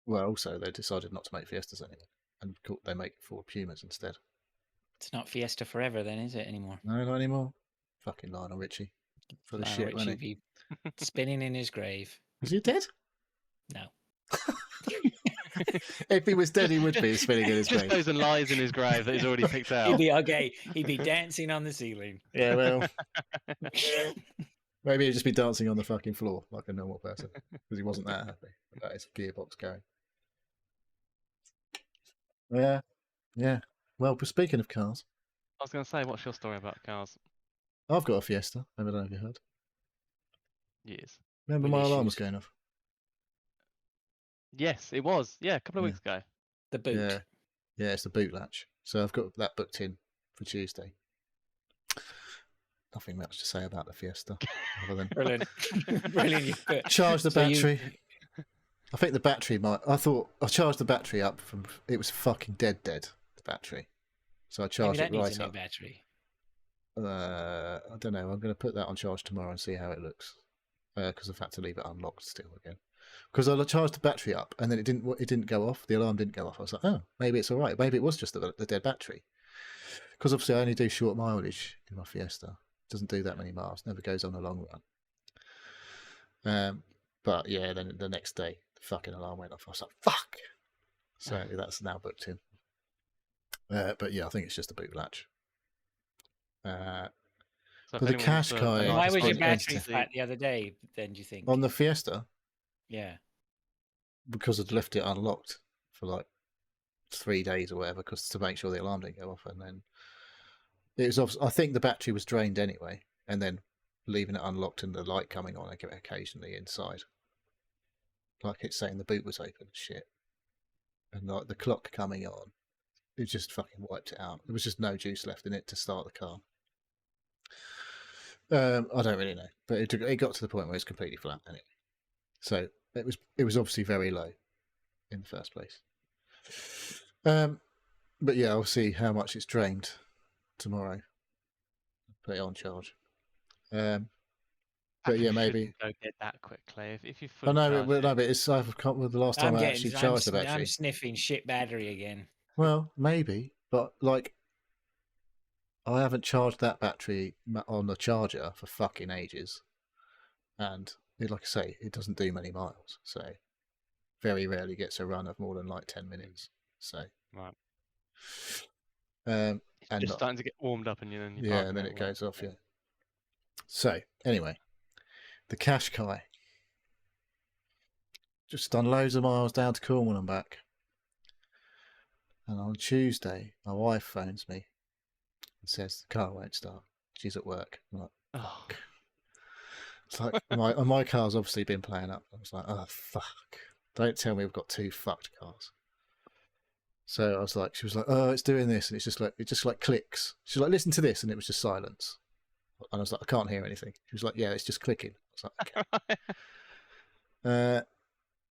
Well, also they decided not to make Fiestas anymore, and they make Ford Pumas instead. It's not Fiesta forever then, is it, anymore? No, not anymore. Fucking Lionel Richie. For the shit, wasn't Richie be spinning in his grave. Is he dead? No. If he was dead, he would be spinning in his Just grave. goes and lies in his grave that he's already picked He'd out. be okay. He'd be dancing on the ceiling. Yeah, well, maybe he'd just be dancing on the fucking floor like a normal person because he wasn't that happy about his gearbox going. Yeah. Well, but speaking of cars, I was going to say, what's your story about cars? I've got a Fiesta. I don't know if you heard. Yes. Remember With my alarm was issues. going off? Yes, it was. Yeah, a couple of weeks ago. The boot. Yeah, it's the boot latch. So I've got that booked in for Tuesday. Nothing much to say about the Fiesta other than Brilliant. Brilliant. charge the So you- battery. I think the battery might. I thought I charged the battery up from. It was fucking dead. the battery. So I Maybe charged that it needs right a new up. battery. I don't know. I'm going to put that on charge tomorrow and see how it looks. Because I've had to leave it unlocked still again. Because I charged the battery up and then it didn't go off. The alarm didn't go off. I was like, oh, maybe it's all right. Maybe it was just the dead battery. Because obviously I only do short mileage in my Fiesta. It doesn't do that many miles. Never goes on a long run. But yeah, then the next day the fucking alarm went off. I was like, fuck. So that's now booked in. But yeah, I think it's just a boot latch. So But the cash guy. Why was your on- battery flat the other day? Then do you think? on the Fiesta? Yeah. Because I'd left it unlocked for like 3 days or whatever, because to make sure the alarm didn't go off, and then it was. I think the battery was drained anyway, and then leaving it unlocked and the light coming on occasionally inside, like it's saying the boot was open and shit, and like the clock coming on, it just fucking wiped it out. There was just no juice left in it to start the car. I don't really know, but it got to the point where it's completely flat anyway. So it was obviously very low in the first place. But yeah, I'll see how much it's drained tomorrow. Put it on charge. But yeah, maybe. Don't get that quickly. If you I fully know, charge but it's I've come with the last time I actually charged the battery. I'm sniffing shit battery again. Well, maybe, but like, I haven't charged that battery on the charger for fucking ages, and like I say, it doesn't do many miles, so very rarely gets a run of more than like 10 minutes. So right. And just starting to get warmed up, and then yeah, and then it goes off. Yeah. So anyway, the Qashqai. Just done loads of miles down to Cornwall and back. And on Tuesday, my wife phones me and says the car won't start. She's at work. I'm like, fuck. It's like my car's obviously been playing up. I was like, oh fuck! Don't tell me we've got two fucked cars. So I was like, she was like, oh, it's doing this, and it just like clicks. She's like, listen to this, and it was just silence. And I was like, I can't hear anything. She was like, yeah, it's just clicking. I was like, okay.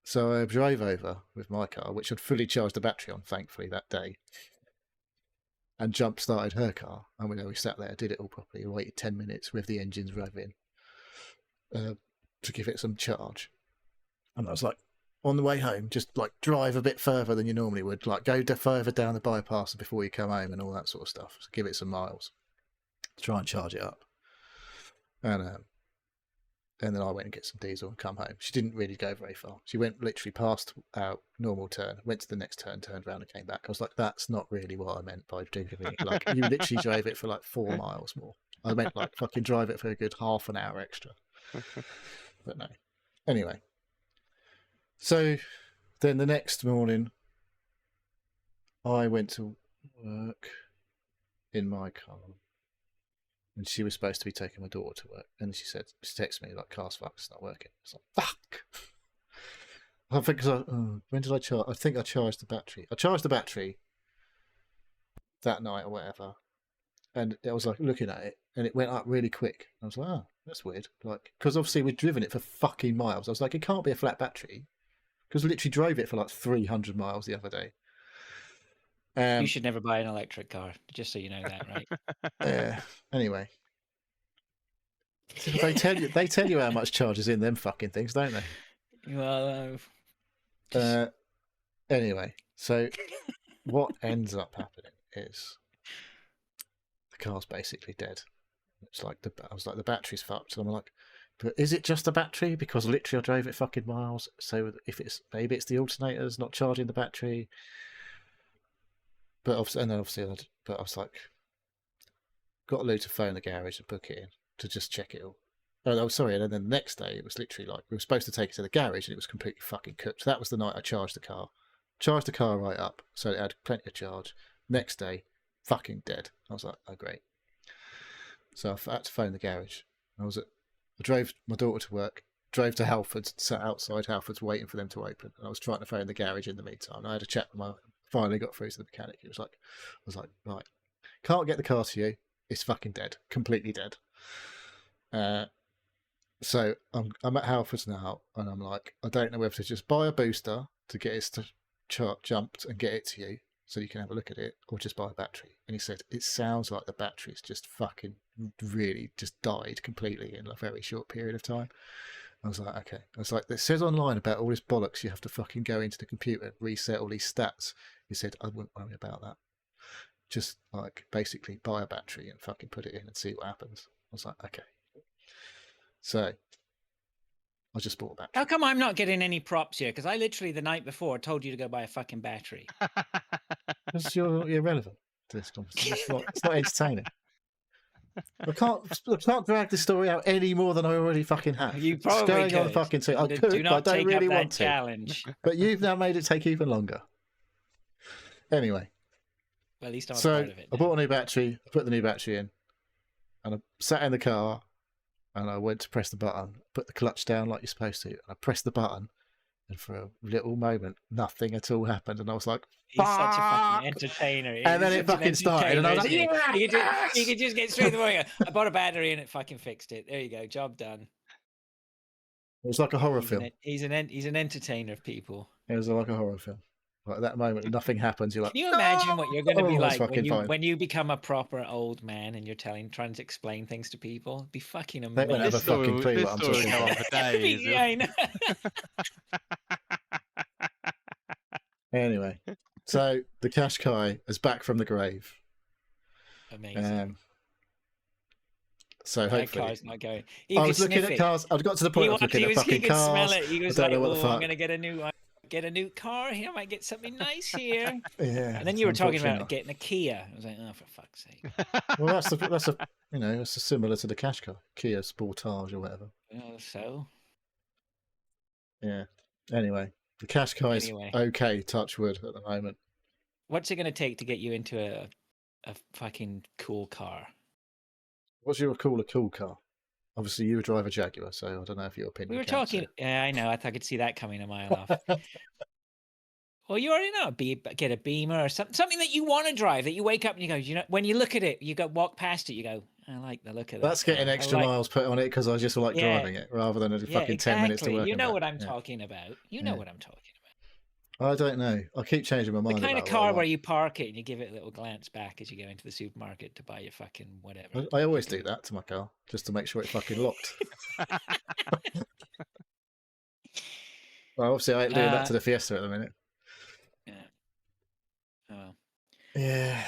So I drove over with my car, which had fully charged the battery on, thankfully, that day, and jump-started her car. And we sat there, did it all properly, waited 10 minutes with the engines revving to give it some charge. And I was like, on the way home, just like drive a bit further than you normally would, like go further down the bypass before you come home and all that sort of stuff. So give it some miles, try and charge it up. And then I went and get some diesel and come home. She didn't really go very far. She went literally past our normal turn, went to the next turn, turned around and came back. I was like, that's not really what I meant by doing it. Like, you literally drove it for like 4 miles more. I meant like fucking drive it for a good half an hour extra. But no. Anyway. So then the next morning, I went to work in my car. And she was supposed to be taking my daughter to work. And she texted me, like, car's fucked, it's not working. I was like, fuck! I think, when did I charge? I think I charged the battery. I charged the battery that night or whatever. And I was like looking at it, and it went up really quick. I was like, oh, that's weird. Like, because obviously we'd driven it for fucking miles. I was like, it can't be a flat battery. Because we literally drove it for like 300 miles the other day. You should never buy an electric car, just so you know that, right? Anyway, they tell you how much charge is in them fucking things, don't they? Well, anyway, so what ends up happening is the car's basically dead. It's like I was like, the battery's fucked. And I'm like, but is it just the battery? Because literally I drove it fucking miles. So if maybe it's the alternators not charging the battery. But obviously, I was like, got Lou to phone the garage and book it in to just check it all. Oh, sorry. And then the next day, it was literally like, we were supposed to take it to the garage and it was completely fucking cooked. So that was the night I charged the car. Charged the car right up. So it had plenty of charge. Next day, fucking dead. I was like, oh, great. So I had to phone the garage. I drove my daughter to work, drove to Halfords, sat outside Halfords waiting for them to open. And I was trying to phone the garage in the meantime. I had a chat with finally got through to the mechanic. I was like, right, can't get the car to you. It's fucking dead, completely dead. So I'm at Halfords now, and I'm like, I don't know whether to just buy a booster to get it jumped and get it to you, so you can have a look at it, or just buy a battery. And he said, it sounds like the battery's just fucking really just died completely in a very short period of time. I was like, okay. I was like, it says online about all this bollocks. You have to fucking go into the computer, reset all these stats. He said, I wouldn't worry about that. Just like basically buy a battery and fucking put it in and see what happens. I was like, okay. So I just bought a battery. How come I'm not getting any props here? Because I literally the night before told you to go buy a fucking battery. Because you're irrelevant to this conversation. It's not entertaining. I can't drag this story out any more than I already fucking have. You It's probably going could. on fucking I Do could, but not I don't take really up that want to. challenge. But you've now made it take even longer. Anyway, Well, at least I'm a so part of it. I bought a new battery. I put the new battery in, and I sat in the car, and I went to press the button, put the clutch down like you're supposed to, and I pressed the button, and for a little moment, nothing at all happened, and I was like, He's such a fucking "Fuck!" entertainer. And then He's it such an fucking started, and I was like, entertainer, isn't he? yes! You could just get straight to the point. I bought a battery and it fucking fixed it. There you go, job done. It was like a horror He's film. he's an entertainer of people. It was like a horror film. Like at that moment, nothing happens. You're like, Can you imagine what you're going to be "Oh, that's like fucking fine." when you become a proper old man and you're trying to explain things to people? It'd be fucking They won't have amazing. a fucking clue what I'm talking go on about. for days. Yeah, I know. Anyway, so the Qashqai is back from the grave. Amazing. So My hopefully, car's not going. He I could was looking sniff at it. cars. I got to the point He of looking at he fucking could cars. smell it. He was I don't like, know what the "Oh, I'm fuck. gonna get a new car here. I might get something nice here." Yeah. And then you were talking unfortunately about not. getting a Kia. I was like, "Oh, for fuck's sake!" Well, that's a it's similar to the Qashqai, Kia Sportage or whatever. Oh, so Yeah. Anyway, the Qashqai's Anyway. okay. Touch wood at the moment. what's it gonna take to get you into a fucking cool car? What's your cool car? Obviously, you drive a Jaguar, so I don't know if your opinion. We were counts talking. Yeah, I know. I thought I could see that coming a mile off. Well, you already know. Get a Beamer or something that you want to drive. That you wake up and you go. You know, when you look at it, you go walk past it. You go, I like the look of that. That's getting car. I extra like-" miles put on it because I just like Yeah. driving it rather than Yeah, fucking 10 minutes to exactly. work. You know and what back. I'm Yeah. talking about. You know Yeah. what I'm talking about. I don't know. I keep changing my mind. The kind of about what I car where want. you park it and you give it a little glance back as you go into the supermarket to buy your fucking whatever. I always do that to my car just to make sure it's fucking locked. Well, obviously, I ain't doing that to the Fiesta at the minute. Yeah. Oh. Yeah.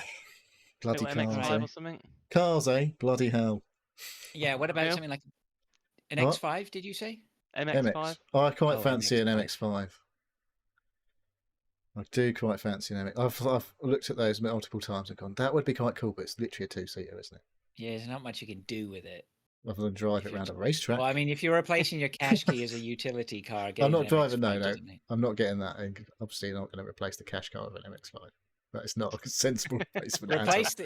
Bloody Little cars, MX-5 eh? or something. Cars, eh? Bloody hell. Yeah. What about Yeah. something like an What? X5? Did you say? MX-5. MX. I quite Oh, fancy an MX-5. MX-5. I do quite fancy an MX. I've looked at those multiple times and gone, that would be quite cool, but it's literally a two-seater, isn't it? Yeah. There's not much you can do with it. Other than drive If it you're around a t- racetrack. Well, I mean, if you're replacing your Qashqai as a utility car, I'm getting not an driving. No, MX-5 no. doesn't it? I'm not getting that. And obviously, not going to replace the Qashqai with an MX-5. That is not a sensible replacement. Replace the.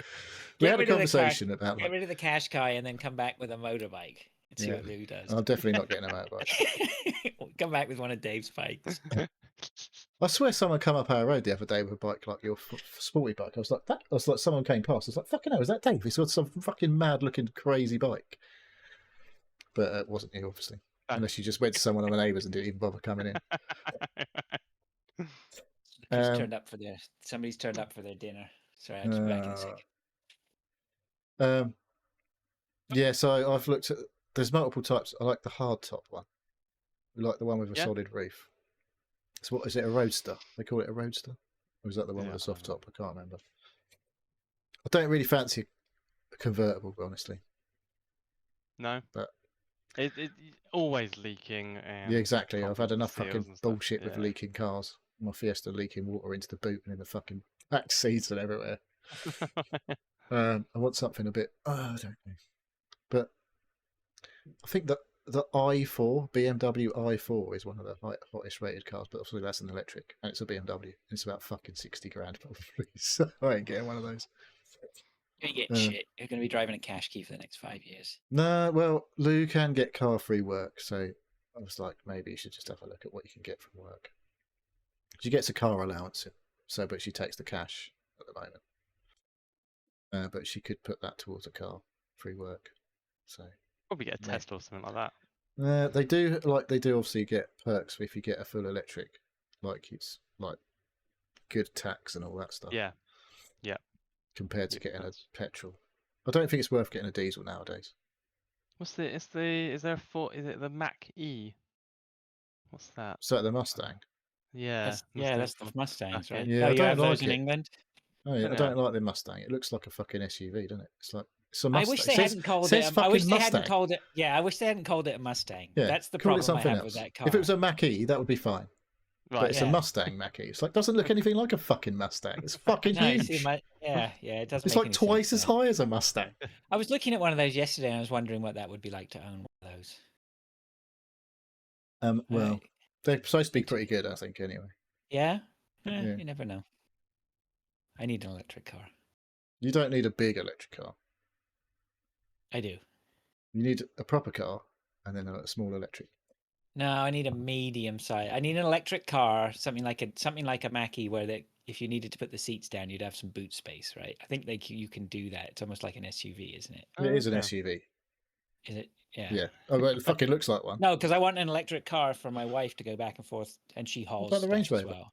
We get had a rid of the car- conversation about Get like, rid of the Qashqai and then come back with a motorbike and see Yeah. what Lou does. I'm definitely not getting a motorbike. Come back with one of Dave's bikes. I swear someone come up our road the other day with a bike like your sporty bike. I was like, someone came past. I was like, fucking hell, is that Dave? He's got some fucking mad looking crazy bike. But it wasn't you, obviously. Unless you just went to someone of the neighbours and didn't even bother coming in. Just turned up for their. Somebody's turned up for their dinner. Sorry, I'll be back in a second. Yeah, so I've looked at. There's multiple types. I like the hard top one. We like the one with a solid roof. So what is it? A roadster? They call it a roadster, or is that the one with a soft top? I can't remember. I don't really fancy a convertible, honestly. No, but it's always leaking. And yeah, exactly. I've had enough seals fucking and stuff. bullshit with leaking cars. My Fiesta leaking water into the boot and in the fucking back seats and everywhere. I want something a bit. I don't know, but I think that the i4 BMW i4 is one of the hottest rated cars, but obviously that's an electric and it's a BMW. It's about fucking 60 grand probably. So I ain't getting one of those. You're gonna get shit. You're gonna be driving a Qashqai for the next 5 years. No, well, Lou can get car free work, so I was like, maybe you should just have a look at what you can get from work. She gets a car allowance, but she takes the cash at the moment. But she could put that towards a car free work. So probably get a Tesla or something like that. they do obviously get perks if you get a full electric, like it's like good tax and all that stuff. Yeah. Compared to Yeah, getting a that's- petrol. I don't think it's worth getting a diesel nowadays. What's the? Is there a four? Is it the Mac E? What's that? So the Mustang. Yeah. That's the Mustangs, right? Yeah, Oh, I you don't have those like in it. England? Oh, yeah, I Yeah. don't like the Mustang. It looks like a fucking SUV, doesn't it? It's a I Mustang. wish they It hadn't called says it. I wish fucking they hadn't Mustang. called it. Yeah, I wish they hadn't called it a Mustang. Yeah, That's the call it problem I something have else. with that car. If it was a Mach-E, that would be fine. Right. But it's a Yeah. Mustang Mach-E. It's like doesn't look anything like a fucking Mustang. It's fucking No, you huge. see yeah, it doesn't. It's make like any twice sense, as though. high as a Mustang. I was looking at one of those yesterday, and I was wondering what that would be like to own one of those. Well, they're supposed to be it- pretty good, I think. Anyway, Yeah? Yeah. You never know. I need an electric car. you don't need a big electric car. I do. You need a proper car and then a small electric. No, I need a medium size. I need an electric car, something like a Mackie, where if you needed to put the seats down, you'd have some boot space, right? I think you can do that. It's almost like an SUV, isn't it? It is an Okay. SUV. Is it? Yeah. Yeah. Oh, well, it fucking looks like one. No, because I want an electric car for my wife to go back and forth, and she hauls about the stuff Range as Rover? well.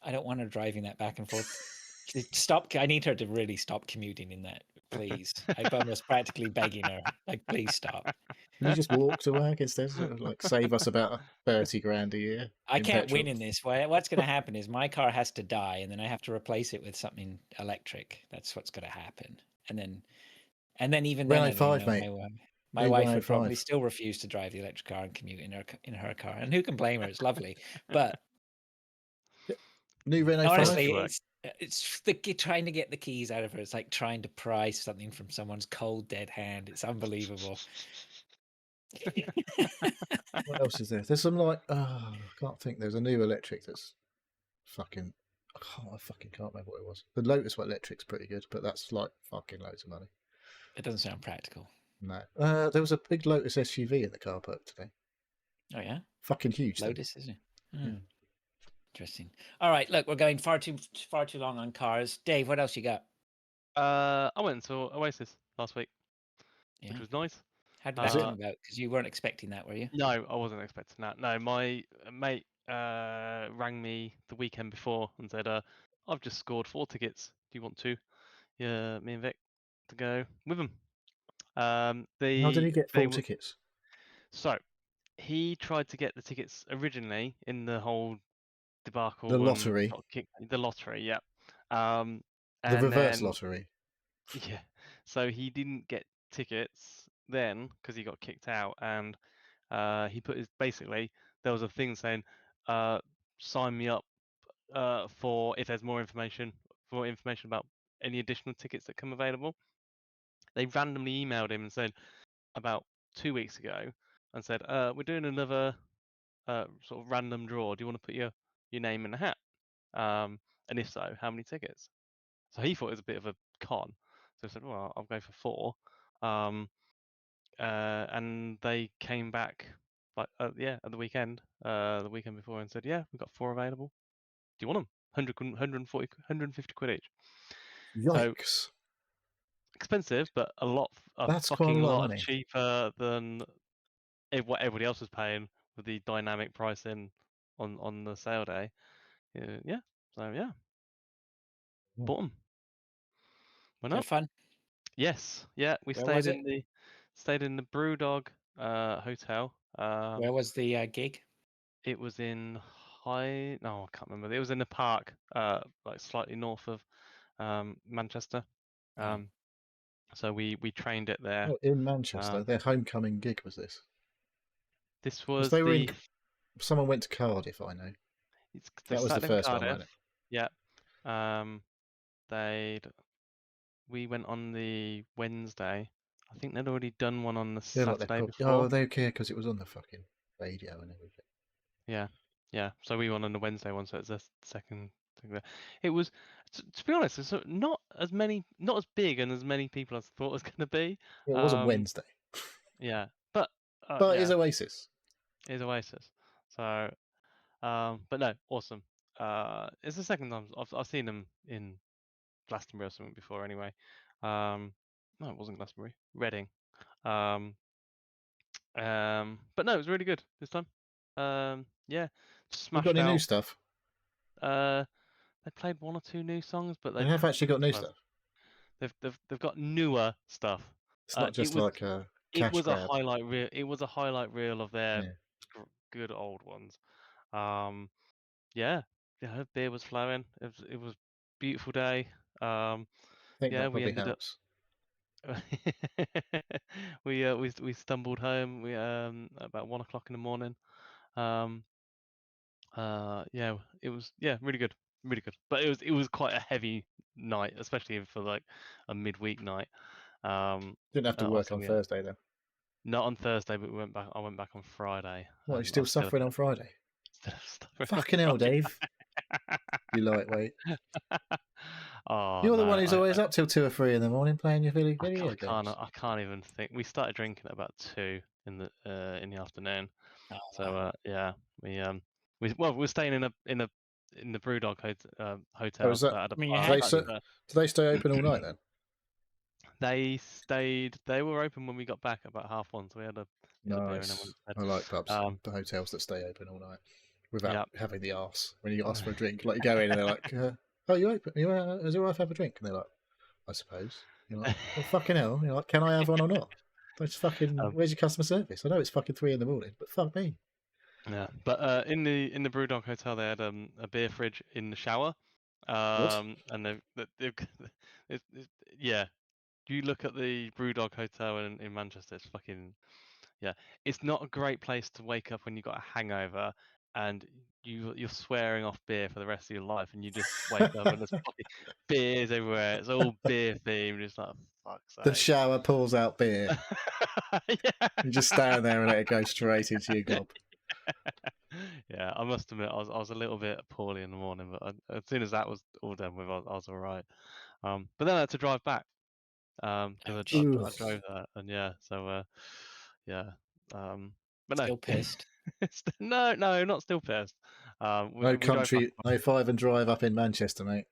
I don't want her driving that back and forth. Stop! I need her to really stop commuting in that, please. I'm almost practically begging her, like, please stop. Can you just walk to work instead? Like save us about 30 grand a year. I in can't petrol. win in this. What's going to happen is my car has to die, and then I have to replace it with something electric. That's what's going to happen. And then even then, I Renault don't 5, know, mate. my New wife Renault would probably 5. still refuse to drive the electric car and commute in her car. And who can blame her? It's lovely, but New Renault 5. honestly, work. it's trying to get the keys out of her. It's like trying to pry something from someone's cold dead hand. It's unbelievable. What else is there? There's some like I can't think. There's a new electric that's fucking. I fucking can't remember what it was. The Lotus electric's pretty good, but that's like fucking loads of money. It doesn't sound practical. No. There was a big Lotus SUV in the car park today. Oh yeah, Fucking huge. thing. Lotus, isn't it? Interesting. All right, look, we're going far too long on cars. Dave, what else you got? I went and saw Oasis last week, Yeah. which was nice. How did that come about? Because you weren't expecting that, were you? No, I wasn't expecting that. No, my mate rang me the weekend before and said, "I've just scored 4 tickets. Do you want to? Yeah, me and Vic to go with them." How did he get 4 tickets? So he tried to get the tickets originally in the whole debacle. The lottery. The lottery, yeah. The and reverse then, lottery. Yeah. So he didn't get tickets then because he got kicked out, and he put basically there was a thing saying, sign me up for if there's more information about any additional tickets that come available. They randomly emailed him and said about 2 weeks ago and said, we're doing another sort of random draw. Do you want to put your name in the hat? And if so, how many tickets? So he thought it was a bit of a con. So I said, well, I'll go for 4. And they came back like at the weekend before, and said, yeah, we've got 4 available. Do you want them? 140, 150 quid each. Yikes. So expensive, but That's quite fucking a lot of lot money. cheaper than what everybody else was paying with the dynamic pricing on the sale day. Yeah. So yeah, bought them. Went Is up. that fun? Yes. Yeah. We Where was stayed in the Brewdog hotel. Where was the gig? It was in I can't remember. It was in the park, like slightly north of Manchester. So we trained it there. Oh, in Manchester. Their homecoming gig was this. This was they were someone went to Cardiff, I know. That was the first one, wasn't it? Yeah. We went on the Wednesday. I think they'd already done one on the Saturday before. Oh, they care because it was on the fucking radio and everything. Yeah. So we went on the Wednesday one, so it's the second thing there. It was, to be honest, it's not as big and as many people as I thought it was going to be. Well, it was a Wednesday. Yeah, but it is Oasis. It is Oasis. So, but no, awesome. It's the second time I've seen them in Glastonbury or something before anyway. No, it wasn't Glastonbury. Reading. But no, it was really good this time. Yeah, You got any new stuff? They played 1 or 2 new songs, but They they have actually got new stuff. they've got newer stuff. It's not just like a It cash was a grab. highlight reel. It was a highlight reel of their Yeah. good old ones. Yeah, beer was flowing. It was a beautiful day. I think Yeah, that we probably ended up. helps. we stumbled home. We about 1 o'clock in the morning. Yeah, it was really good, really good. But it was quite a heavy night, especially for like a midweek night. Didn't have to work Obviously on Thursday then. not on Thursday, but we went back. I went back on Friday. What, you're And I still was still suffering on Friday? suffering Fucking hell, Dave. You lightweight. Oh You're the no, one who's always up till 2 or 3 in the morning playing your video games. I can't even think. We started drinking at about 2 in the afternoon. Oh, So yeah, we we're staying in the Brewdog Oh, hotel is that? that had a I mean, you bar had attached to. to it. Do they stay open all night then? They were open when we got back at about 1:30, so we had a beer and then Nice. went to bed. I like pubs, the hotels that stay open all night without Yeah. having the arse. When you ask for a drink, like you go in and they're like, "Oh, you open? Is it all right if I have a drink?" And they're like, "I suppose." You're like, "Well, fucking hell!" You're like, "Can I have one or not?" Don't fucking. Where's your customer service? I know it's fucking 3 in the morning, but fuck me. Yeah, but in the Brewdog hotel they had a beer fridge in the shower, What? and they've yeah. You look at the Brewdog hotel in Manchester, it's fucking it's not a great place to wake up when you've got a hangover and you're swearing off beer for the rest of your life, and you just wake up and there's fucking beers everywhere. It's all beer themed. It's like, fuck's The sake. shower pours out beer. Yeah. You just stand there and let it go straight into your gob. Yeah, I must admit, I was a little bit poorly in the morning, but as soon as that was all done with, I was all right. But then I had to drive back because Ouch. I drove that, and yeah. But no, Still pissed. no, not still pissed. No We drove past. country, no 5 and drive up in Manchester, mate.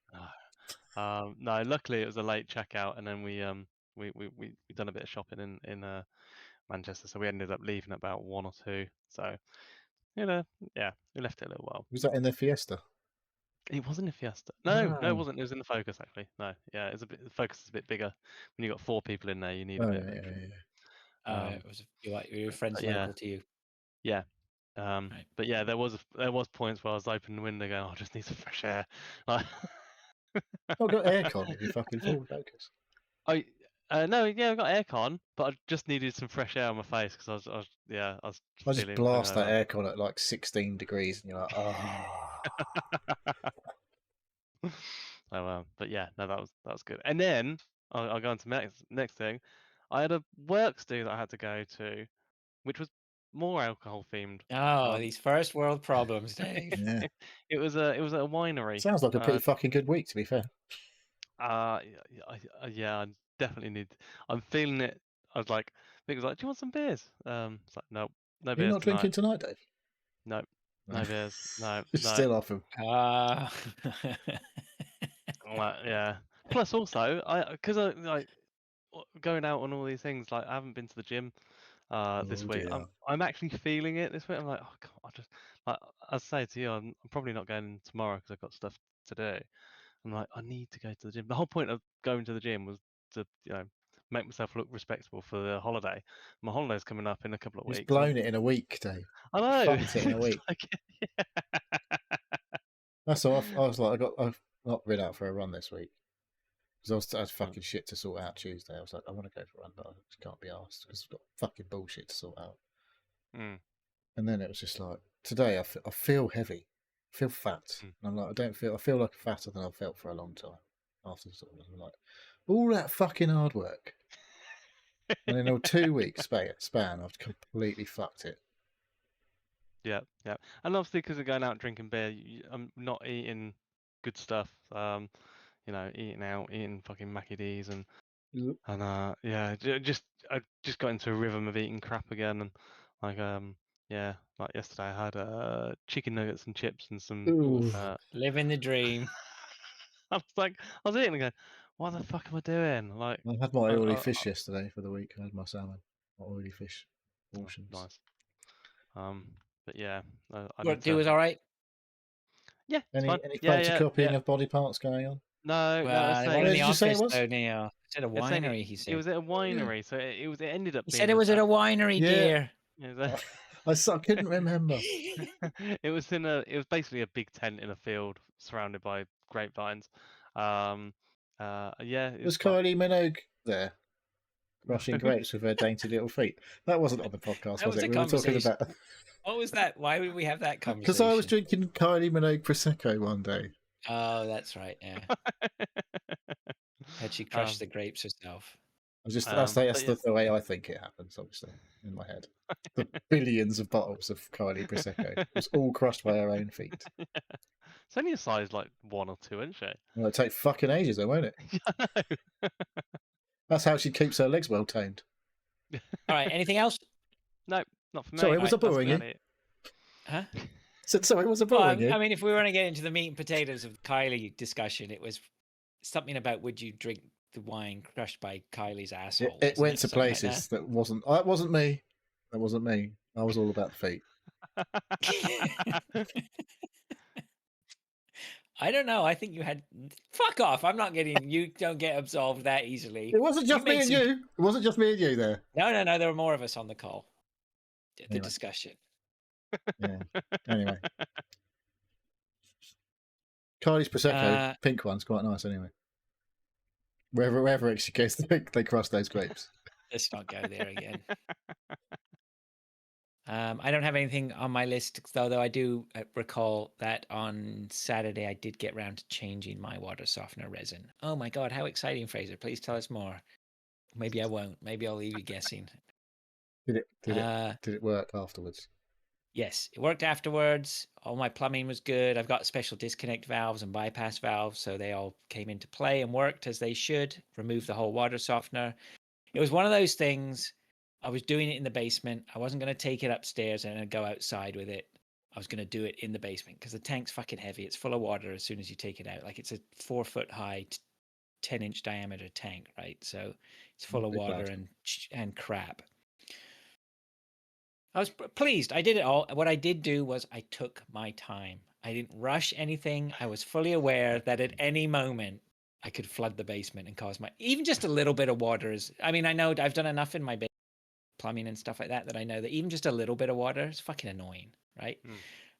No, luckily it was a late checkout, and then we done a bit of shopping in Manchester, so we ended up leaving at about 1 or 2. So yeah, we left it a little while. Was that in the Fiesta? It wasn't a Fiesta. No, it wasn't. It was in the Focus actually. No, yeah, it's the Focus is a bit bigger. When you got 4 people in there, you need a bit of extra. It was your friends yeah. local to you. Yeah. Right. But yeah, there was points where I was opening the window going, "Oh, I just need some fresh air." Like, I've got aircon if you fucking Ford Focus. no, yeah, I got aircon, but I just needed some fresh air on my face because I was I just feeling blast that hungover. aircon at like 16 degrees, and you're like, oh. So, but yeah, no, that was good. And then I'll go on to next thing. I had a works do that I had to go to, which was more alcohol themed. Oh, these first world problems, Dave. Yeah. It was at a winery. Sounds like a pretty fucking good week, to be fair. Yeah, I definitely need. I'm feeling it. I was like, Vic was like, "Do you want some beers?" It's like, nope, no Are you beers not tonight. drinking tonight, Dave? Nope, no beers. No, You're no. still off him. Yeah. Plus, also, because I like going out on all these things. Like, I haven't been to the gym this week. Dear. I'm actually feeling it this week. I'm like, oh God, I just like I say to you, I'm probably not going tomorrow because I've got stuff to do. I'm like, I need to go to the gym. The whole point of going to the gym was to, make myself look respectable for the holiday. My holiday's coming up in a couple of He's weeks. blown it in a week, Dave. I know. Fucked it in a It's week. like, That's all. I was like, I've not been out for a run this week because I had fucking shit to sort out Tuesday. I was like, I want to go for a run, but I just can't be asked because I've got fucking bullshit to sort out. Mm. And then it was just like, today I feel heavy, I feel fat. And I'm like, I feel like fatter than I've felt for a long time. After sort of, I'm like, all that fucking hard work. And in a 2 week span, I've completely fucked it. Yeah. And obviously, because of going out drinking beer, I'm not eating good stuff. Eating out, eating fucking Mackie D's and yeah, I just got into a rhythm of eating crap again, and like like yesterday I had chicken nuggets and chips and some. Living the dream. I was eating again. What the fuck am I doing? Like, I had my oily fish yesterday for the week. I had my salmon, my oily fish portions. Nice. But yeah, I What need do to. was all right. Yeah, it's Any fine. Yeah, photocopying of body parts going on? No, no, I was Well, saying. one in Where the did you say it office was? though, Neil. It's at a I was saying winery, he it said. was at a winery, so it ended up He being said it was at a winery, Yeah. dear. it was I couldn't remember. it was basically a big tent in a field surrounded by grapevines. Yeah, it Was fun. Kylie Minogue there, crushing grapes with her dainty little feet? That wasn't on the podcast, That was was it? a We were talking conversation. about What was that? Why would we have that because I was conversation? drinking Kylie Minogue prosecco one day. Oh, that's right. Yeah. Had she crushed the grapes herself? That's but yeah. the way I think it happens, obviously, in my head. The billions of bottles of Kylie prosecco was all crushed by her own feet. It's only a size like 1 or 2, isn't she? Well, it'll take fucking ages, though, won't it? I know. That's how she keeps her legs well tamed. All right. Anything else? No, not for me. Sorry, was I That's boring you? about it. Huh? Sorry, was I Well, boring you? I mean, if we want to get into the meat and potatoes of Kylie discussion, it was something about would you drink the wine crushed by Kylie's asshole? It went to Something like places that wasn't. That wasn't me. That wasn't me. I was all about the feet. I don't know. I think you had. Fuck off! I'm not getting. You don't get absolved that easily. It wasn't just me made and some- you. It wasn't just me and you there. No. There were more of us on the call. The Anyway. discussion. Yeah. Anyway, Kylie's prosecco, pink one's quite nice. Anyway, wherever she goes, they crush those grapes. Let's not go there again. I don't have anything on my list, though I do recall that on Saturday I did get round to changing my water softener resin. Oh my God, how exciting, Fraser. Please tell us more. Maybe I won't. Maybe I'll leave you guessing. Did it work afterwards? Yes, it worked afterwards. All my plumbing was good. I've got special disconnect valves and bypass valves, so they all came into play and worked as they should. Removed the whole water softener. It was one of those things. I was doing it in the basement. I wasn't going to take it upstairs and go outside with it. I was going to do it in the basement because the tank's fucking heavy. It's full of water as soon as you take it out. Like it's a 4 foot high, 10-inch diameter tank, right? So it's full of water and crap. I was pleased. I did it all. What I did do was I took my time. I didn't rush anything. I was fully aware that at any moment I could flood the basement and cause even just a little bit of water is. I mean, I know I've done enough in my plumbing and stuff like that I know that even just a little bit of water is fucking annoying, right?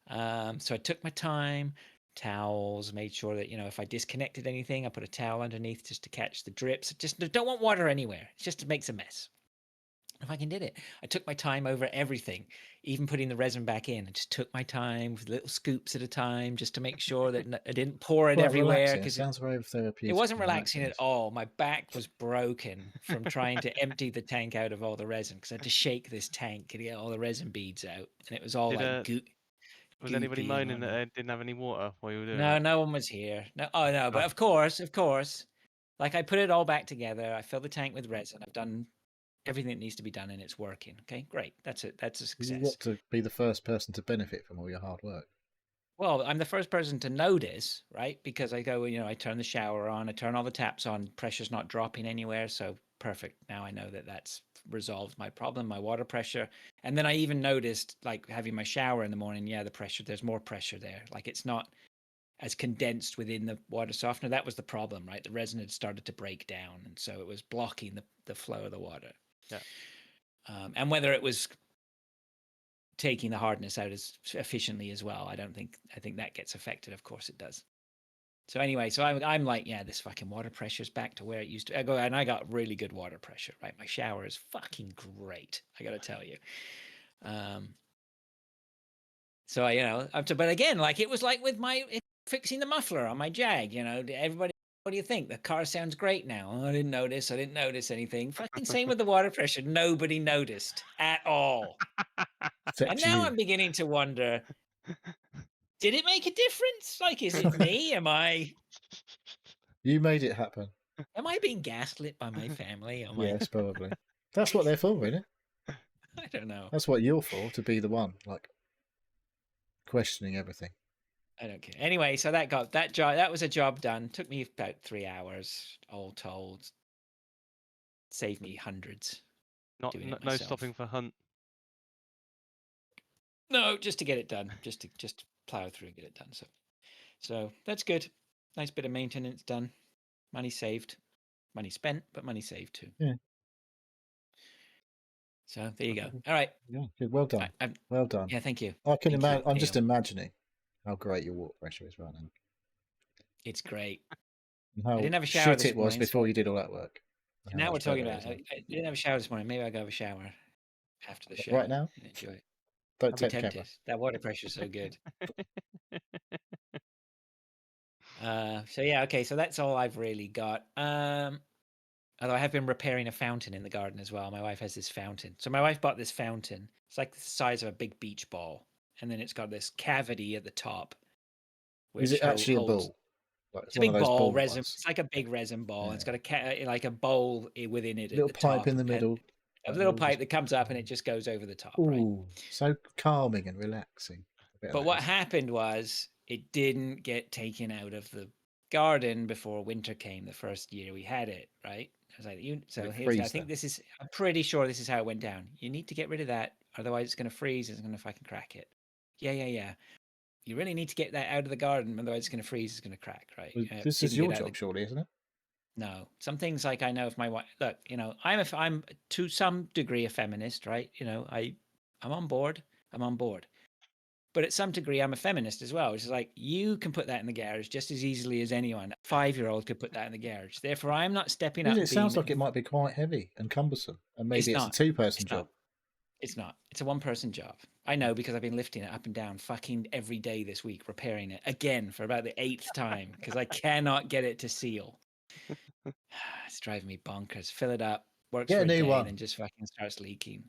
So I took my time, towels, made sure that if I disconnected anything, I put a towel underneath just to catch the drips. Just don't want water anywhere. It just makes a mess. I fucking did it. I took my time over everything, even putting the resin back in. I just took my time with little scoops at a time just to make sure that I didn't pour it everywhere. Because it sounds very therapeutic. It wasn't relaxing at all. My back was broken from trying to empty the tank out of all the resin because I had to shake this tank to get all the resin beads out, and it was all Was anybody moaning that they didn't have any water while you were doing it? No, no one was here. No, but of course, like I put it all back together. I filled the tank with resin. I've done everything that needs to be done, and it's working. Okay, great. That's it. That's a success. You want to be the first person to benefit from all your hard work. Well, I'm the first person to notice, right? Because I go, I turn the shower on, I turn all the taps on, pressure's not dropping anywhere. So perfect. Now I know that that's resolved my problem, my water pressure. And then I even noticed, like having my shower in the morning, there's more pressure there. Like it's not as condensed within the water softener. That was the problem, right? The resin had started to break down. And so it was blocking the flow of the water. Yeah. And whether it was taking the hardness out as efficiently as well, I think that gets affected. Of course it does. So anyway, so I'm like, this fucking water pressure's back to where it used to. I got really good water pressure, right? My shower is fucking great, I gotta tell you. So but again, like it was like with fixing the muffler on my Jag. Everybody, what do you think? The car sounds great now. Oh, I didn't notice anything. Fucking same with the water pressure. Nobody noticed at all. And now I'm beginning to wonder, did it make a difference? Like, is it me? You made it happen. Am I being gaslit by my family? Yes, probably. That's what they're for, isn't it? I don't know. That's what you're for, to be the one, like, questioning everything. I don't care. Anyway, so that was a job done. Took me about 3 hours, all told. Saved me hundreds. No stopping for Hunt. No, just to get it done. Just plow through and get it done. So So that's good. Nice bit of maintenance done. Money saved. Money spent, but money saved too. Yeah. So there you go. All right. Yeah, good. Well done. Well done. Yeah, thank you. I can Thank you, imagine. I'm just Neil. imagining how great your water pressure is right now. It's great. And how I didn't have a shower shit this it was morning, before so- you did all that work. and how Now we're much talking better it about. is I didn't have a shower this morning. Maybe I'll go have a shower after the show. Right now? And enjoy it. Don't I'll be take the tempted. camera. That water pressure is so good. So yeah, okay. So that's all I've really got. Although I have been repairing a fountain in the garden as well. My wife has this fountain. So my wife bought this fountain. It's like the size of a big beach ball, and then it's got this cavity at the top. Is it actually a holds- ball? Like It's a one big of those ball, ball resin. ones? It's like a big resin ball. Yeah. It's got like a bowl within it. Little at the pipe top, in the and middle. a little pipe that comes up and it just goes over the top, right? Ooh, so calming and relaxing. But what happened was it didn't get taken out of the garden before winter came the first year we had it, right? I was like, I'm pretty sure this is how it went down. You need to get rid of that, otherwise it's going to freeze. It's going to fucking crack it. Yeah. You really need to get that out of the garden, otherwise it's going to freeze. It's going to crack, right? Well, this is your job, surely, isn't it? No, some things like I know if my wife. Look, I'm to some degree a feminist, right? I'm on board. But at some degree, I'm a feminist as well. It's like you can put that in the garage just as easily as anyone. A 5-year-old could put that in the garage. Therefore, I'm not stepping up. It sounds like it might be quite heavy and cumbersome, and maybe it's a two-person job. It's not. It's a one-person job. I know because I've been lifting it up and down fucking every day this week, repairing it again for about the 8th time because I cannot get it to seal. It's driving me bonkers. Fill it up, works for a day, and then just fucking starts leaking.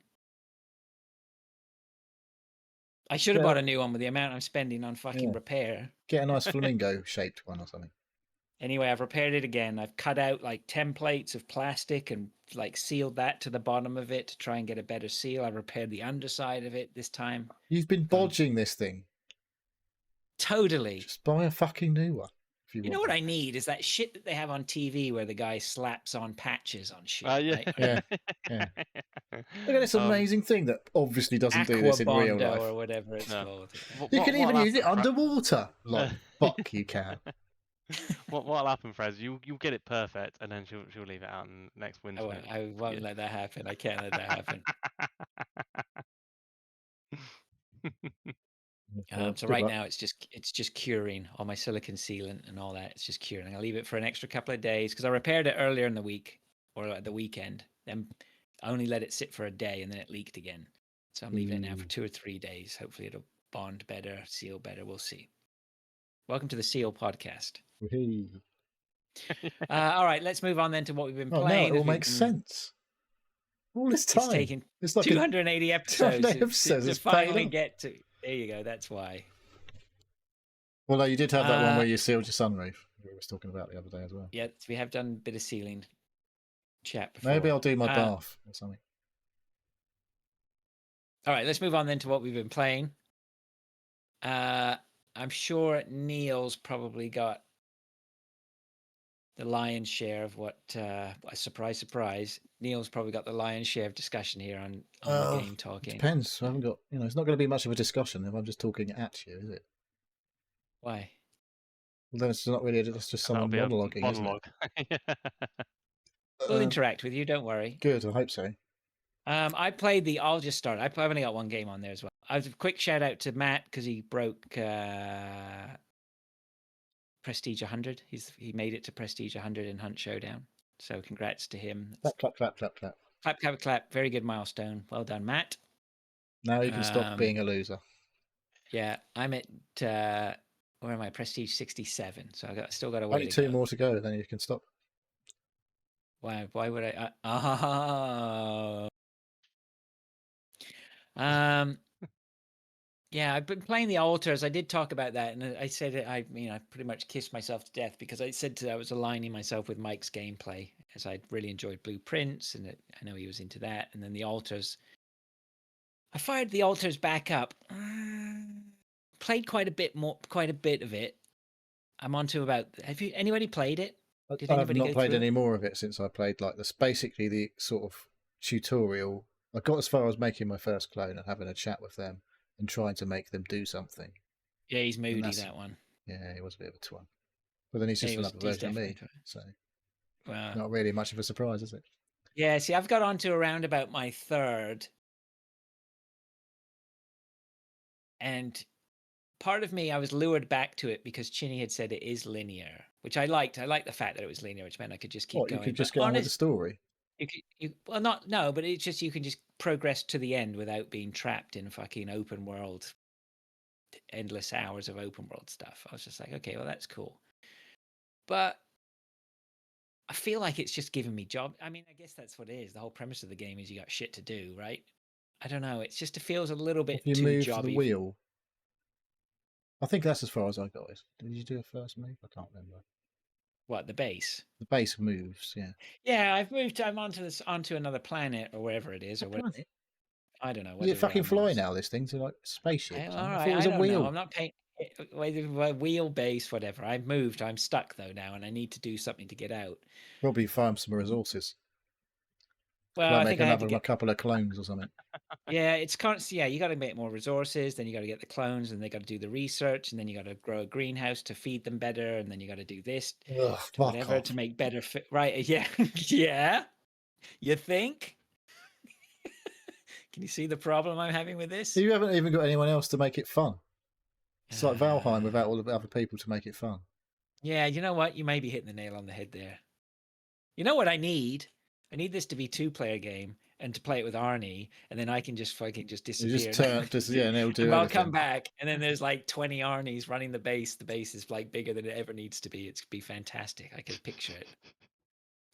I should have bought a new one with the amount I'm spending on fucking repair. Get a nice flamingo-shaped one or something. Anyway, I've repaired it again. I've cut out like templates of plastic and like sealed that to the bottom of it to try and get a better seal. I repaired the underside of it this time. You've been bodging this thing. Totally. Just buy a fucking new one. You know what I need is that shit that they have on TV where the guy slaps on patches on shit. Yeah. Right? Yeah. Look at this amazing thing that obviously doesn't do this in real life. Or whatever it's called. You can even use it underwater. Like, fuck you can. What'll happen, Fred? You'll get it perfect, and then she'll leave it out next winter. I won't let that happen. I can't let that happen. So right now it's just curing all my silicon sealant and all that. It's just curing. I'm gonna leave it for an extra couple of days because I repaired it earlier in the week or at the weekend. Then I only let it sit for a day and then it leaked again. So I'm leaving it now for 2 or 3 days. Hopefully it'll bond better, seal better. We'll see. Welcome to the Seal Podcast. All right, let's move on then to what we've been playing. No, it all makes sense. All this time. It's taken like 280 episodes to finally get get to. There you go. That's why. Well, no, you did have that one where you sealed your sunroof. We were talking about the other day as well. Yeah, we have done a bit of sealing chat before. Maybe I'll do my bath or something. All right, let's move on then to what we've been playing. I'm sure Neil's probably got the lion's share of what. Surprise! Neil's probably got the lion's share of discussion here on the game talking. Depends. I haven't got. It's not going to be much of a discussion if I'm just talking at you, is it? Why? Well, then it's not really. It's just someone monologuing, isn't it? We'll interact with you. Don't worry. Good. I hope so. I played I'll just start. I've only got one game on there as well. I have a quick shout out to Matt because he broke Prestige 100. He made it to Prestige 100 in Hunt Showdown. So congrats to him. Clap, clap, clap, clap, clap. Clap, clap. Very good milestone. Well done, Matt. Now you can stop being a loser. Yeah, I'm at where am I? Prestige 67. So still got a way Only to go. 2 more to go, then you can stop. Why would I? Yeah, I've been playing the altars. I did talk about that, and I said that I pretty much kissed myself to death because I said I was aligning myself with Mike's gameplay as I really enjoyed Blueprints, and I know he was into that. And then the altars, I fired the altars back up. Played quite a bit of it. I'm on to about. Have you anybody played it? I've not played any more of it since I played basically the sort of tutorial. I got as far as making my first clone and having a chat with them and trying to make them do something. Yeah, he's moody, that one. Yeah, he was a bit of a twat. But then he's Yeah, just another he's version of me, definitely so well, not really much of a surprise, is it? yeah. See, I've got on to around about my third, and part of me, I was lured back to it because Chinny had said it is linear, which I liked. I liked the fact that it was linear, which meant I could just keep What, you going. could But just get on with the story? well, not no, but it's just you can just progress to the end without being trapped in fucking open world, endless hours of open world stuff. I was just like, okay, well that's cool, but I feel like it's just giving me job. I mean, I guess that's what it is. The whole premise of the game is you got shit to do, right? I don't know. It's just it feels a little bit If you too move the jobby. wheel, I think that's as far as I got. Did you do a first move? I can't remember. What, the base? The base moves, yeah. Yeah, I've moved. I'm onto another planet or wherever it is, or whatever. Planet? I don't know. You Whatever fucking fly moves. now. This thing's like spaceship. All I right, thought it was I a don't know. wheel. I'm not paying wheelbase, whatever. I've moved. I'm stuck though now, and I need to do something to get out. Probably farm some resources. Well, Like I make think I have to a get. couple of clones or something. Yeah, it's constant. Yeah, you got to make more resources. Then you got to get the clones, and they got to do the research, and then you got to grow a greenhouse to feed them better, and then you got to do this Ugh, to whatever to make better. Right? Yeah, yeah. You think? Can you see the problem I'm having with this? You haven't even got anyone else to make it fun. It's like Valheim without all the other people to make it fun. Yeah, you know what? You may be hitting the nail on the head there. You know what I need? I need this to be 2-player game and to play it with Arnie, and then I can just fucking just You disappear. and it'll do and I'll everything. come back, and then there's like 20 Arnies running the base. The base is like bigger than it ever needs to be. It's be fantastic. I can picture it.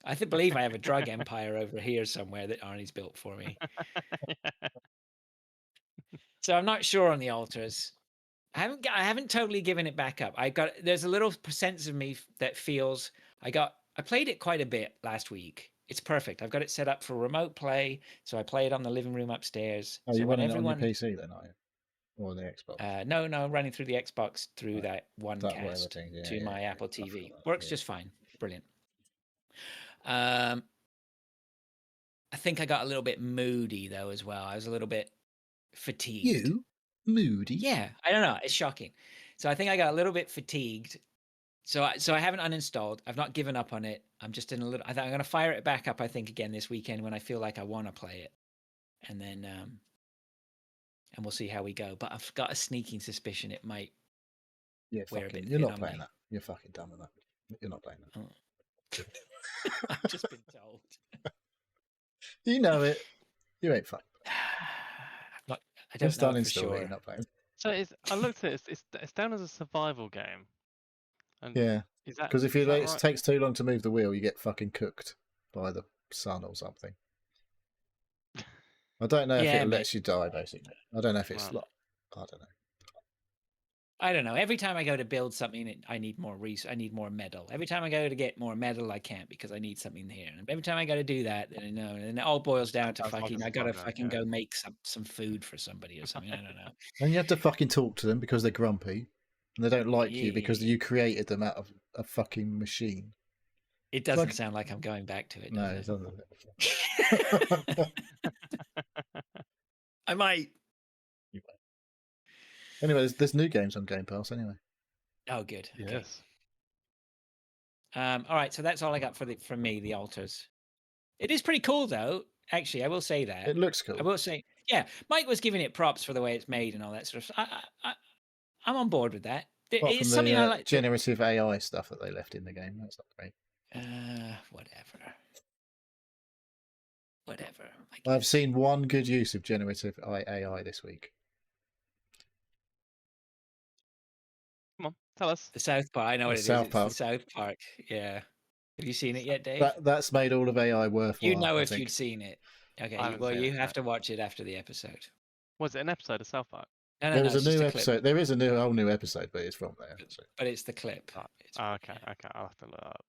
I believe I have a drug empire over here somewhere that Arnie's built for me. So I'm not sure on the altars. I haven't totally given it back up. There's a little sense of me that feels I played it quite a bit last week. It's perfect. I've got it set up for remote play, so I play it on the living room upstairs. Oh, so you're when running everyone, it on your PC then, are you? Or the Xbox? no, running through the Xbox through Right. that one That whatever cast thing, to my Apple stuff TV. like that, Works yeah. just fine. Brilliant. I think I got a little bit moody though as well. I was a little bit fatigued. You moody? Yeah, I don't know. It's shocking. So I think I got a little bit fatigued. So I haven't uninstalled. I've not given up on it. I'm just in a little. I'm going to fire it back up. I think again this weekend when I feel like I want to play it, and then and we'll see how we go. But I've got a sneaking suspicion it might. Yeah, wear a bit you're thin not on playing me. that. You're fucking done with that. You're not playing that. Oh. I've just been told. You know it. You ain't fucking. I don't Just know for uninstall sure. it. You're not playing. So I looked at it. It's down as a survival game. And Yeah, is that because if is it that right? takes too long to move the wheel, you get fucking cooked by the sun or something. I don't know if it lets you die. Basically, I don't know if it's Right. like. I don't know. I don't know. Every time I go to build something, I need more I need more metal. Every time I go to get more metal, I can't because I need something here. And every time I go to do that, then and it all boils down to Sounds like fucking. a I gotta survival fucking game, go make some food for somebody or something. I don't know. And you have to fucking talk to them because they're grumpy, and they don't like you because Yeah. you created them out of a fucking machine. It doesn't sound like I'm going back to it. No, Does it doesn't. I might. Anyway, there's new games on Game Pass. Anyway. Oh, good. Okay. Yes. All right. So that's all I got from me. The altars. It is pretty cool, though. Actually, I will say that. It looks cool. I will say, yeah. Mike was giving it props for the way it's made and all that sort of stuff. I'm on board with that. Apart It's from something the I like. generative AI stuff that they left in the game, that's not great. Whatever. Whatever. I've seen one good use of generative AI this week. Come on, tell us. The South Park. I know what it is. South It's Park. the South Park. Yeah. Have you seen it yet, Dave? That's made all of AI worthwhile. You'd know I if think. you'd seen it. Okay. I haven't Well, seen you it have yet. to watch it after the episode. Was it an episode of South Park? No, There was it's a just new clip. episode. There is a whole new episode, but it's from there. So. But it's the clip. Okay. I'll have to look up.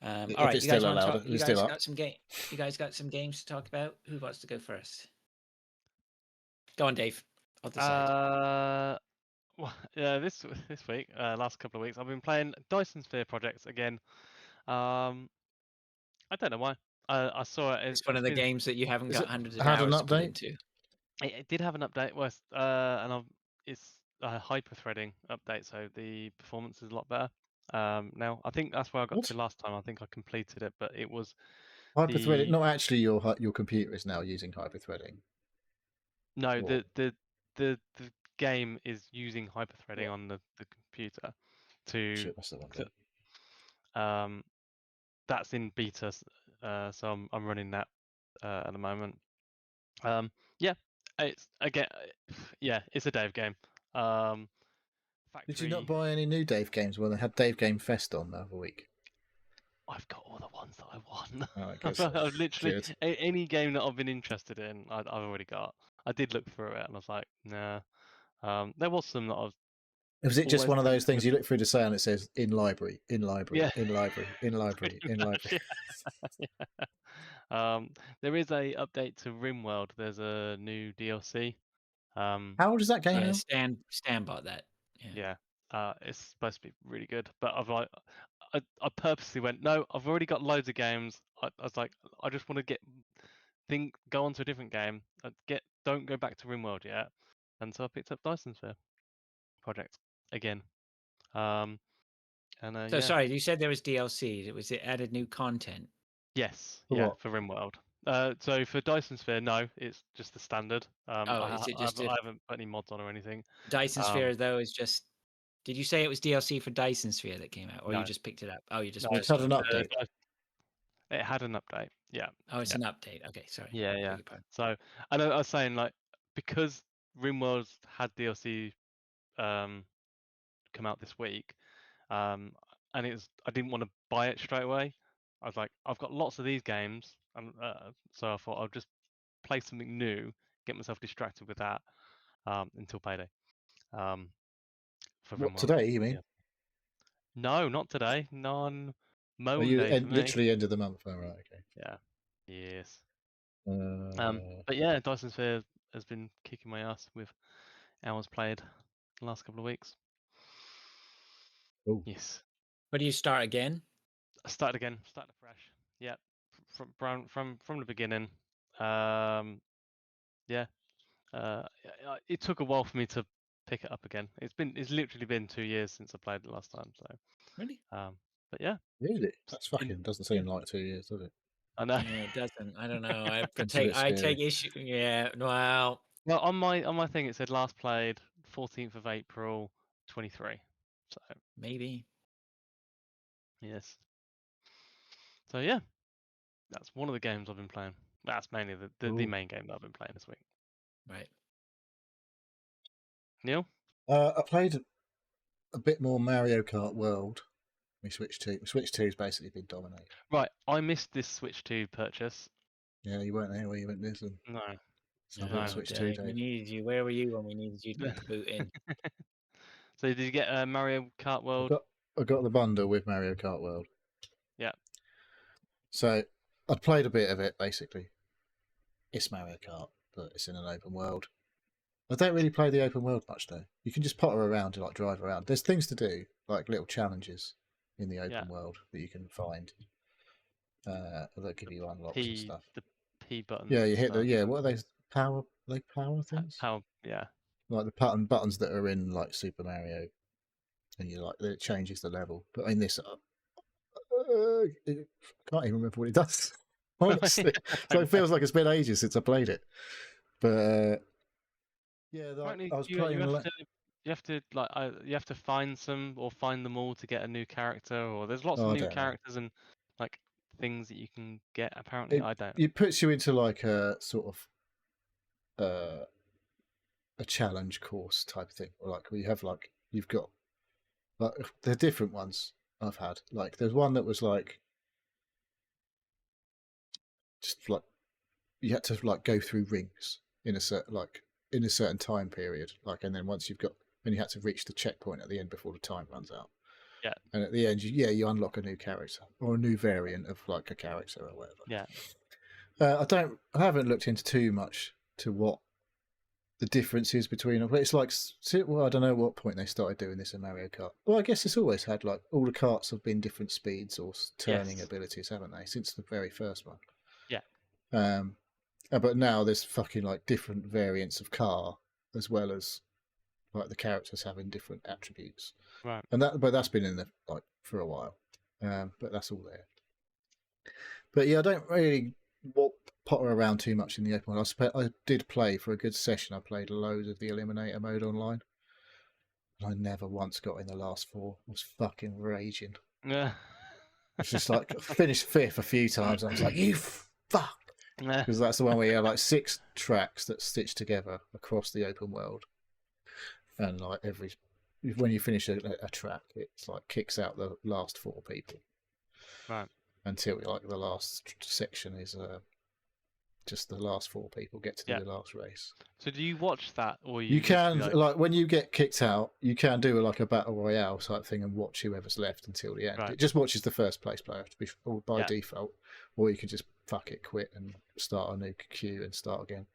All right, it's you guys still want to allowed, talk? You it's guys still up. got some game. You guys got some games to talk about? Who wants to go first? Go on, Dave. I'll decide. Well, yeah, this week, last couple of weeks, I've been playing Dyson Sphere Projects again. I don't know why. I saw it. It's one of the games that you haven't got hundreds of had an hours to put update? into. It did have an update, and it's a hyper-threading update, so the performance is a lot better. Now I think that's where I got What? to last time. I think I completed it, but it was Hyperthreading? the Not actually. Your computer is now using hyperthreading. no Or the game is using hyper-threading right. on the computer to Shit, that's the one thing. um that's in beta, so I'm running that at the moment. Yeah, it's again, yeah, it's a Dave game. Did you not Factory. buy any new Dave games? Well, they had Dave Game Fest on the other week. I've got all the ones that I want. Oh, I guess I've literally good. any game that I've been interested in, I've already got. I did look through it and I was like, nah. There was some that I was Was it just always one of those things tempted. you look through the sale and it says in library, in library, Yeah, in library, in library, pretty in much. library? Yeah. There is a update to RimWorld. There's a new DLC. How old is that game Yeah, now? Stan bought that. Yeah. Yeah. It's supposed to be really good, but I purposely went, no, I've already got loads of games. I was like, I just want to go on to a different game. Don't go back to RimWorld yet. And so I picked up Dyson Sphere Project again. And So yeah, sorry, you said there was DLC. It added new content. yes, For yeah, what? for RimWorld. So for Dyson Sphere, no, it's just the standard. Oh, is it just a I haven't put any mods on or anything. Dyson Sphere though? Is just. Did you say it was DLC for Dyson Sphere that came out, or you No, just picked it up? Oh, you just no, It's had an received it. update. It had an update. Yeah, Oh, it's yeah, an update. Okay, sorry. yeah. Beg your pardon. So I was saying like because RimWorld had DLC come out this week, and I didn't want to buy it straight away. I was like, I've got lots of these games, and so I thought I'll just play something new, get myself distracted with that until payday. For What, RimWorld. today, you mean? Yeah. No, not today. Non Are you Monday for me. literally end of the month? Oh, right, okay. Yeah. Yes. Uh, But yeah, Dyson Sphere has been kicking my ass with hours played the last couple of weeks. oh, Yes. What do you start again? I started again, started afresh. Yeah. From the beginning. Yeah. It took a while for me to pick it up again. It's literally been 2 years since I played it last time, so Really? but yeah. really? That's fucking doesn't Yeah. seem like 2 years, does it? I know. Yeah, it doesn't. I don't know. It's a bit I scary. take issue. Yeah. Well, Well, on my thing it said last played 14th of April 23. So maybe. yes. So yeah, that's one of the games I've been playing. That's mainly the Ooh. main game that I've been playing this week. Right. Neil? I played a bit more Mario Kart World. My Switch 2. My Switch 2 has basically been dominated. Right, I missed this Switch 2 purchase. Yeah, you weren't there where you went this and No. so I No, bought Switch 2, Dave. We Dave. needed you. Where were you when we needed you to put the boot in? So did you get Mario Kart I World? got the bundle with Mario Kart World. Yeah. So I'd played a bit of it basically. It's Mario Kart, but it's in an open world. I don't really play the open world much though. You can just potter around and like drive around. There's things to do, like little challenges in the open world that you can find. That give you unlocks and stuff. The P buttons. Yeah, you and hit the stuff. what are they power? Are they power things? How? Yeah. Like the buttons that are in like Super Mario, and you like it changes the level. But in this, I can't even remember what it does. Honestly, so it feels like it's been ages since I played it. But yeah, Apparently, I was you playing. have to like you have to find them all to get a new character, or there's lots of Oh, I new don't know. characters and like things that you can get. Apparently, I don't. It puts you into like a sort of a challenge course type thing, or like where you have like you've got like they're different ones I've had. Like there's one that was like just like you had to like go through rings in a certain time period, like, and then once you've got, then you had to reach the checkpoint at the end before the time runs out. Yeah. And at the end, you unlock a new character or a new variant of like a character or whatever. Yeah. I haven't looked into too much to what the difference is between them. It's like, well, I don't know what point they started doing this in Mario Kart. Well, I guess it's always had like all the karts have been different speeds or turning abilities, haven't they? Since the very first one. Yeah. But now there's fucking like different variants of car as well as like the characters having different attributes. Right. And that's been in there like for a while, but that's all there. But yeah, I don't really potter around too much in the open world. I did play for a good session. I played loads of the Eliminator mode online. And I never once got in the last 4. I was fucking raging. Yeah. It's just like I finished 5th a few times. And I was like, you fuck. Because that's the one where you have like 6 tracks that stitch together across the open world. And like when you finish a track, it's like kicks out the last 4 people. Right. Until like the last section is just the last 4 people get to do the last race. So do you watch that, or you can like when you get kicked out, you can do like a battle royale type thing and watch whoever's left until the end. Right. It just watches the first place player to be by default, or you can just fuck it, quit, and start a new queue and start again.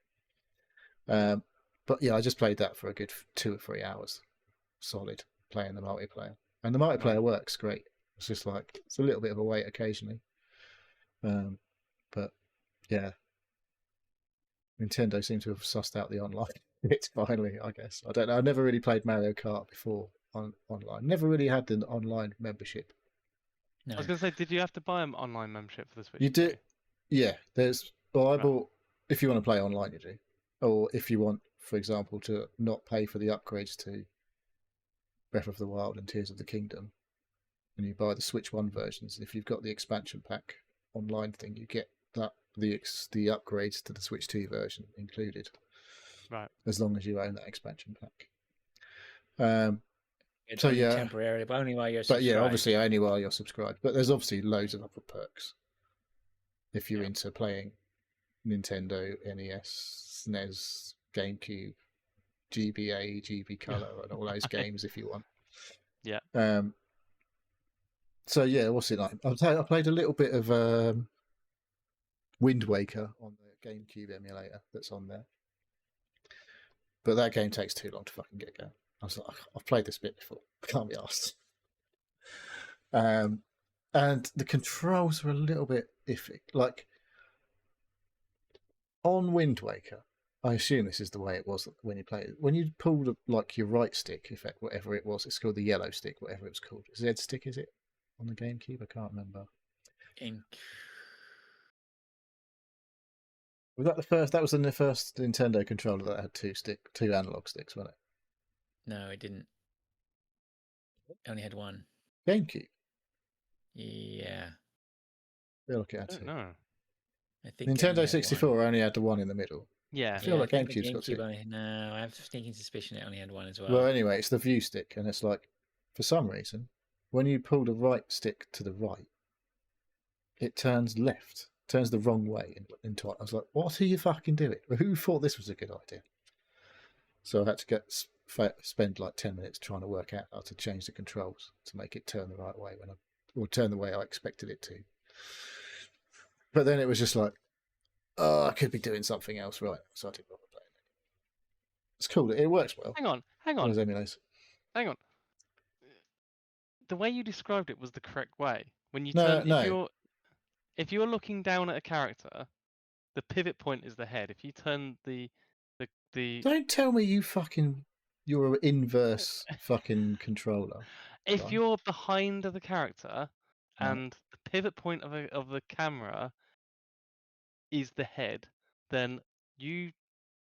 But yeah, I just played that for a good 2 or 3 hours, solid, playing the multiplayer, and the multiplayer works great. It's just like it's a little bit of a wait occasionally, but yeah. Nintendo seems to have sussed out the online bit finally, I guess. I don't know. I never really played Mario Kart before online. Never really had the online membership. No. I was going to say, did you have to buy an online membership for the Switch? You do? Yeah. I bought, if you want to play online, you do. Or if you want, for example, to not pay for the upgrades to Breath of the Wild and Tears of the Kingdom, and you buy the Switch 1 versions, if you've got the expansion pack online thing, you get that the upgrades to the Switch 2 version included, right? As long as you own that expansion pack. It's only temporary, but only while you're subscribed. But yeah, obviously only while you're subscribed. But there's obviously loads of other perks if you're into playing Nintendo, NES, SNES, GameCube, GBA, GB Color, and all those games if you want. Yeah. So yeah, what's it like? I played a little bit of Wind Waker on the GameCube emulator that's on there. But that game takes too long to fucking get going. I was like, I've played this bit before. I can't be arsed. And the controls were a little bit iffy. Like, on Wind Waker, I assume this is the way it was when you played it. When you pulled like your right stick, whatever it was, it's called the yellow stick, whatever it was called. Z stick, is it? On the GameCube? I can't remember. Was that the first? That was in the first Nintendo controller that had two analog sticks, wasn't it? No, it didn't. It only had one. GameCube. Yeah. I feel like it had two. No. I think Nintendo 64 only had the one in the middle. Yeah. I feel like GameCube's got two. No, I have a sneaking suspicion it only had one as well. Well, anyway, it's the view stick, and it's like, for some reason, when you pull the right stick to the right, it turns left. Turns the wrong way into it. I was like, what are you fucking doing? Who thought this was a good idea? So I had to spend like 10 minutes trying to work out how to change the controls to make it turn the right way or turn the way I expected it to. But then it was just like, oh, I could be doing something else right. So I didn't bother playing it. It's cool. It works well. Hang on. Hang on. The way you described it was the correct way. When you if you're looking down at a character, the pivot point is the head. If you turn the Don't tell me you're an inverse fucking controller. If you're behind the character and the pivot point of the camera is the head, then you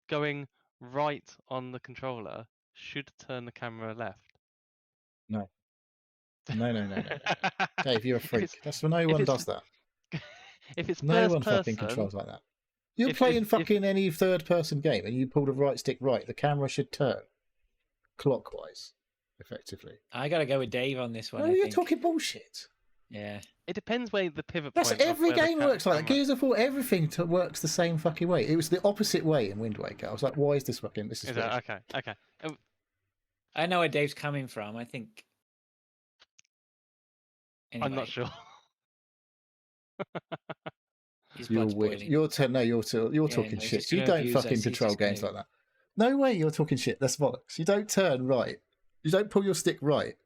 going right on the controller should turn the camera left. No. Dave, you're a freak. No one does that. If it's no one fucking controls like that. You're playing any third-person game, and you pull the right stick right. The camera should turn clockwise, effectively. I gotta go with Dave on this one. No, you're talking bullshit. Yeah. It depends where the pivot point. That's every game works like that. Gears of War, everything works the same fucking way. It was the opposite way in Wind Waker. I was like, why is this fucking? This is okay. I know where Dave's coming from. I think. Anyway. I'm not sure. You're weird. You're talking shit. You don't fucking control games like that. No way you're talking shit. That's bollocks. You don't turn right. You don't pull your stick right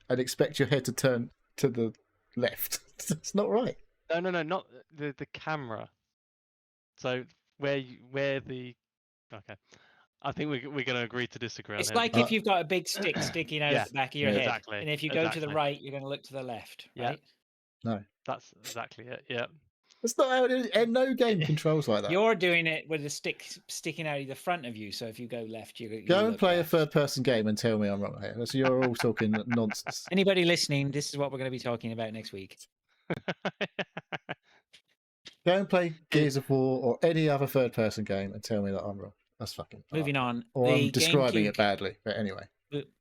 and expect your head to turn to the left. That's not right. No, not the camera. So where the okay. I think we're going to agree to disagree on It's here. like because- if you've got a big stick sticking out Yeah, of the back of your yeah, head, exactly, and if you go to the exactly. right, you're going to look to the left, Yeah. right? No, That's exactly it. Yeah. that's not how it is. And no game controls like that. You're doing it with a stick sticking out of the front of you, so if you go left, you Go and look play a left. third-person game and tell me I'm wrong here. So you're all talking nonsense. Anybody listening, this is what we're going to be talking about next week. Go and play Gears of War or any other third-person game and tell me that I'm wrong. That's fucking. Moving on. Or I'm The describing GameCube- it badly. But anyway,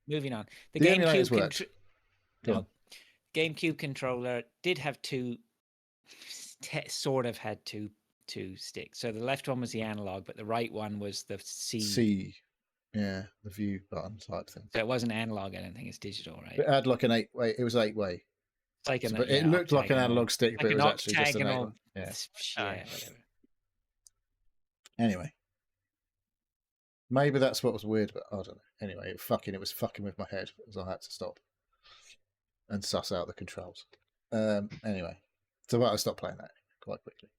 Moving on. The The emulators GameCube worked. Go on. GameCube controller did have two, sort of had two sticks. So the left one was the analog, but the right one was the C. Yeah, the view button type thing. So it wasn't analog. I don't think it's digital, right? It had like an 8-way. It was 8-way. It's like So, but it looked like an analog stick, but like it an was actually just an 8-way. octagonal. Yeah. Yeah, whatever. Anyway, maybe that's what was weird, but I don't know. Anyway, it was fucking with my head, as I had to stop and suss out the controls. Anyway, so I stopped playing that quite quickly.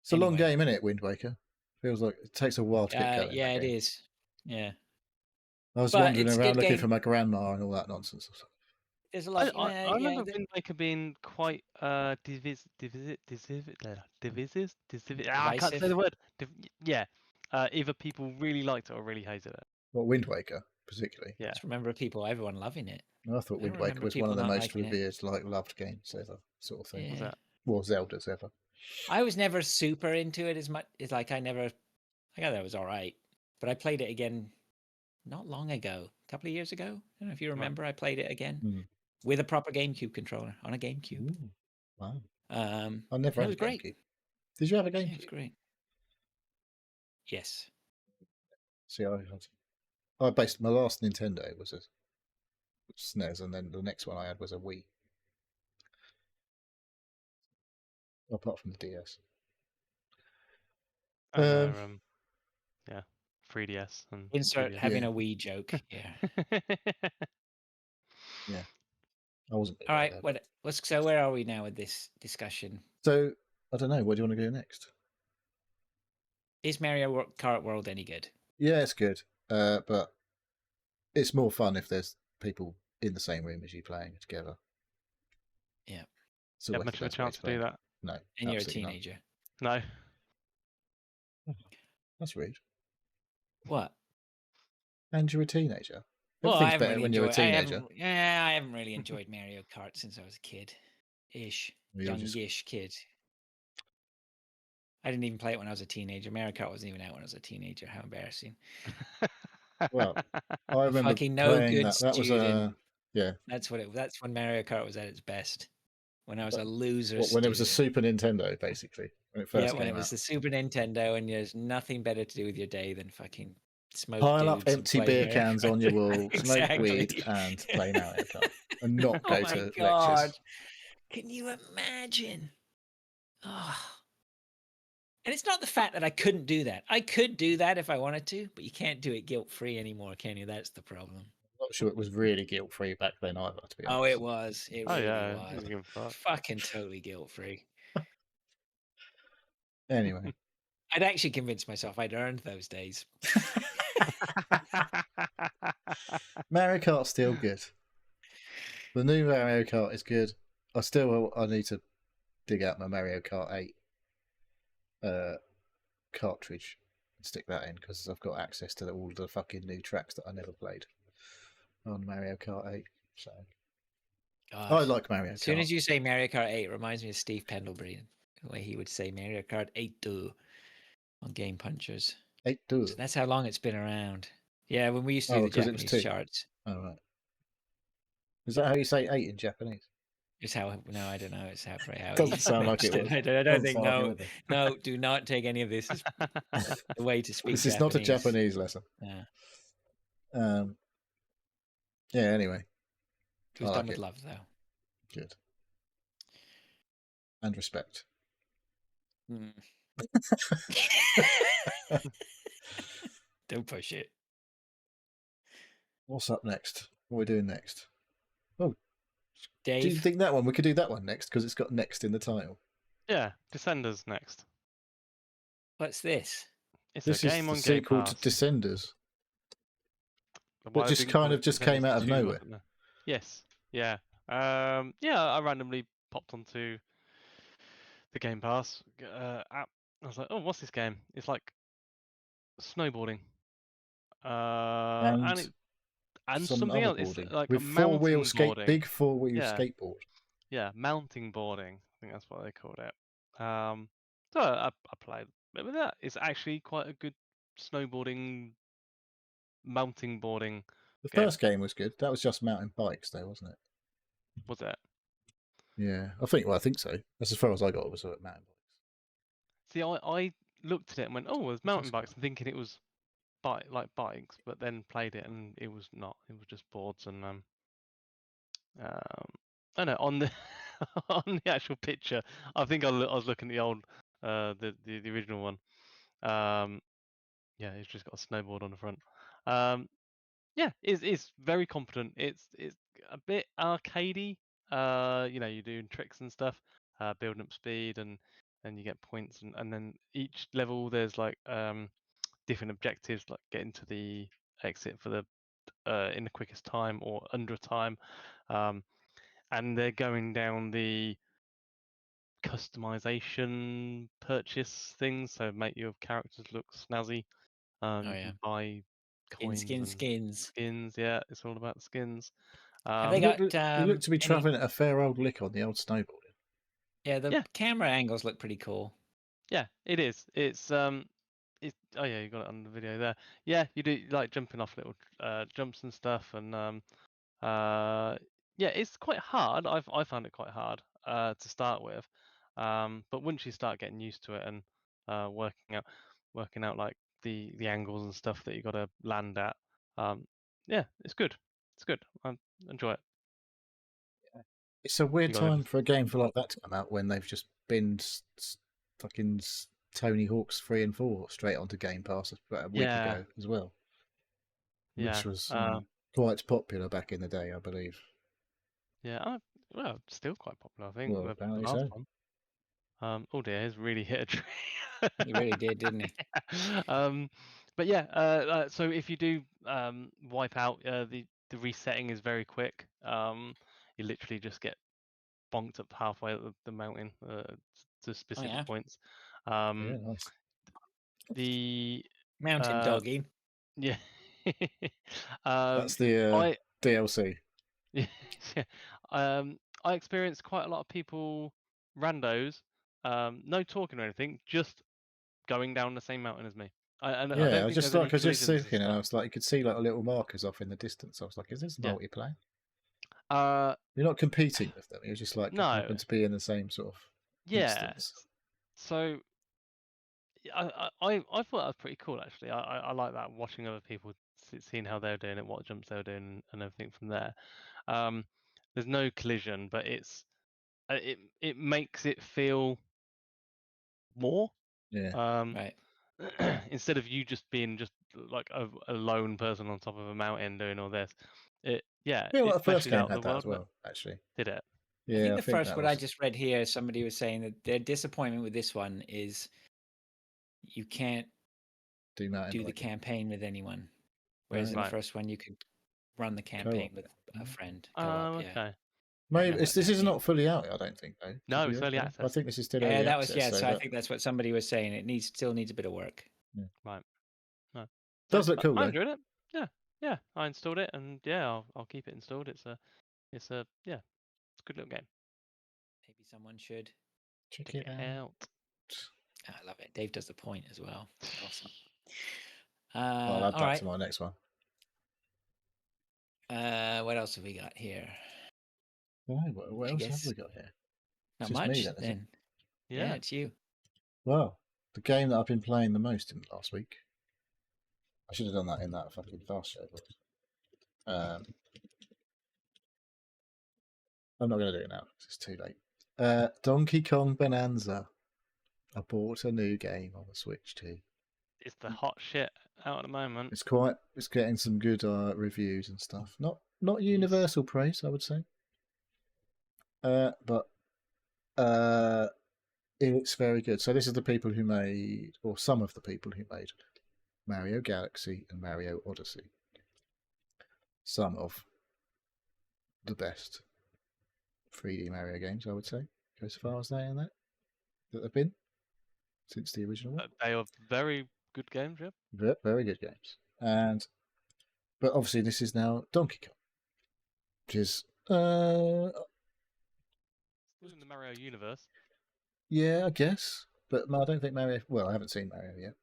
It's a long Anyway. game, isn't it? Wind Waker feels like it takes a while to get going. Yeah, that it game. is. Yeah, I was But wandering it's a around good looking game. for my grandma and all that nonsense. there's a I, lot. I, I remember yeah, Wind Waker being quite divisive. I can't say Divisive? the word. Yeah. Either people really liked it or really hated it. Well, Wind Waker, particularly. Yeah. Just remember everyone loving it. I thought I Wind don't Waker remember was one of the people not most liking it. revered, loved games ever, sort of thing. Yeah. that? Well, Zelda's ever. I was never super into it as much. It's like I got that it was all right, but I played it again not long ago, a couple of years ago. I don't know if you remember. I played it again with a proper GameCube controller on a GameCube. Ooh, wow. I I never had it was a great. GameCube. Did you have a Yeah, GameCube? it was great. Yes. See, I based my last Nintendo was a SNES, and then the next one I had was a Wii. Apart from the DS. And yeah, 3DS and Insert 2DS. having Yeah. a Wii joke. Yeah. Yeah, I wasn't. All right. So where are we now with this discussion? So I don't know. Where do you want to go next? Is Mario Kart World any good? Yeah, it's good, but it's more fun if there's people in the same room as you playing together. Yeah. So Have much of a chance to do that? No. And you're a absolutely not. teenager. No. That's rude. What? And you're a teenager. Well, I Everything's haven't better really when you're a teenager. I haven't really enjoyed Mario Kart since I was a kid. Ish. You're just- Youngish kid. I didn't even play it when I was a teenager. Mario Kart wasn't even out when I was a teenager. How embarrassing. Well, I remember Fucking no playing good that. That was student. yeah. That's when Mario Kart was at its best. When I was a loser When it was a student. Super Nintendo, basically. When it first Yeah, came when it was out. the Super Nintendo, and there's nothing better to do with your day than fucking smoke Pile up dudes and empty play beer Mario cans on your wall, smoke Exactly. weed, and play Mario Kart. And not go Oh my to God. lectures. Can you imagine? Oh. And it's not the fact that I couldn't do that. I could do that if I wanted to, but you can't do it guilt-free anymore, can you? That's the problem. I'm not sure it was really guilt free back then either, to be honest. Oh, it was. It Oh really yeah, was. doesn't give a fuck. Fucking totally guilt-free. Anyway. I'd actually convinced myself I'd earned those days. Mario Kart's still good. The new Mario Kart is good. I need to dig out my Mario Kart 8 cartridge and stick that in because I've got access to all the fucking new tracks that I never played on Mario Kart 8. So God. I like Mario Kart. As soon as you say Mario Kart 8, it reminds me of Steve Pendlebury, the way he would say Mario Kart 8 on Game Punchers. 8 So that's how long it's been around. Yeah, when we used to do the 'cause it was Japanese 2. charts. Oh, right. Is that how you say 8 in Japanese? It's how no, I don't know. It's how Doesn't he sound like it pronounced was. I don't Doesn't think sound like it no. would be. No, do not take any of this as the way to speak. This is not a Japanese lesson. Yeah. Yeah, anyway. It was I done like with it. love, though. Good. And respect. Mm. Don't push it. What's up next? What are we doing next? Oh, Dave? do you think that one? We could do that one next because it's got next in the title. Yeah, Descenders next. What's this? It's This a is game the on Game sequel to Pass. Descenders. Why That just didn't you call kind it of just came Descendants out of 2, nowhere. wasn't there? Yes. Yeah. Yeah, I randomly popped onto the Game Pass app. I was like, oh, what's this game? It's like snowboarding. And And some something other else. It's boarding like with four-wheel mountain big four-wheel Yeah. skateboard. Yeah, mounting boarding. I think that's what they called it. So I played a bit with that. It's actually quite a good snowboarding, mounting boarding The game. first game was good. That was just mountain bikes, though, wasn't it? Was it? Yeah, I think so. That's as far as I got. Was mountain bikes. See, I looked at it and went, oh, there's What's mountain this bikes, got? and thinking it was bikes, but then played it and it was not. It was just boards and I know on the on the actual picture. I think I was looking at the old the original one. Yeah, it's just got a snowboard on the front. Yeah, it's very competent. It's a bit arcadey. You're doing tricks and stuff, building up speed, and you get points, and then each level there's like different objectives, like getting to the exit for the in the quickest time or under a time, and they're going down the customization purchase things, so make your characters look snazzy. Oh You yeah. can buy coins and Skins. skins. Yeah, it's all about the skins. Have they You got look to be any? travelling at a fair old lick on the old snowboarding. Yeah, the Yeah. camera angles look pretty cool. Yeah, it is. It's oh yeah, you got it on the video there. Yeah, you do like jumping off little jumps and stuff, and yeah, it's quite hard. I found it quite hard to start with, but once you start getting used to it and working out like the angles and stuff that you got to land at, yeah, it's good. It's good. I enjoy it. It's a weird You got time for a game for like that to come out when they've just been fucking Tony Hawk's 3 and 4 straight onto Game Pass about a week Yeah. ago as well, Yeah. which was quite popular back in the day, I believe. Yeah. Well, still quite popular, I think. Well, The apparently last so. one. Oh dear, he's really hit a tree. He really did, didn't he? But yeah, so if you do wipe out, the resetting is very quick. You literally just get bonked up halfway up the mountain to specific points. Yeah, nice. The Mountain dogging. yeah. That's the DLC. Yeah. I experienced quite a lot of people, randos, no talking or anything, just going down the same mountain as me. I don't I think just there's any like, I was just collisions and thinking, and I stuff. was like, you could see like little markers off in the distance. I was like, is this Yeah. multiplayer? You're not competing with them. You're just like No. happen to be in the same sort of instance. So I thought that was pretty cool actually. I like that, watching other people, seeing how they're doing it, what jumps they were doing, and everything from there. There's no collision, but it makes it feel more. Yeah. Right. Instead of you just being just like a lone person on top of a mountain doing all this, it feel like the first fleshes game out had the that world. as well, actually. Did it? Yeah, I think the first that what was... I just read here, somebody was saying that their disappointment with this one is you can't do the campaign with anyone, whereas in the first one you could run the campaign with a friend. Co-op, yeah. Okay. Maybe this is not fully out, I don't think, though. No, it's early access. I think this is still early access. That was, so I think that's what somebody was saying. It still needs a bit of work. Yeah. Right. No. Does look cool, I though. enjoyed it. Yeah. I installed it, and yeah, I'll keep it installed. It's a it's a good little game. Maybe someone should check it out. I love it. Dave does the point as well. Awesome. I'll add that to my next one. What else have we got here? What else have we got here? Not much, then. Yeah, it's you. Well, the game that I've been playing the most in the last week. I should have done that in that fucking fast show. But, I'm not going to do it now because it's too late. Donkey Kong Bonanza. I bought a new game on the Switch too. It's the hot shit out at the moment. It's getting some good reviews and stuff. Not universal praise, I would say. But It's very good. So this is the people who made, or some of the people who made, Mario Galaxy and Mario Odyssey. Some of the best 3D Mario games, I would say. Go as far as saying that have been since the original one. They are very good games, yeah. Very good games. But obviously this is now Donkey Kong, which is Still in the Mario universe. yeah, I guess. But I don't think Mario. Well, I haven't seen Mario yet.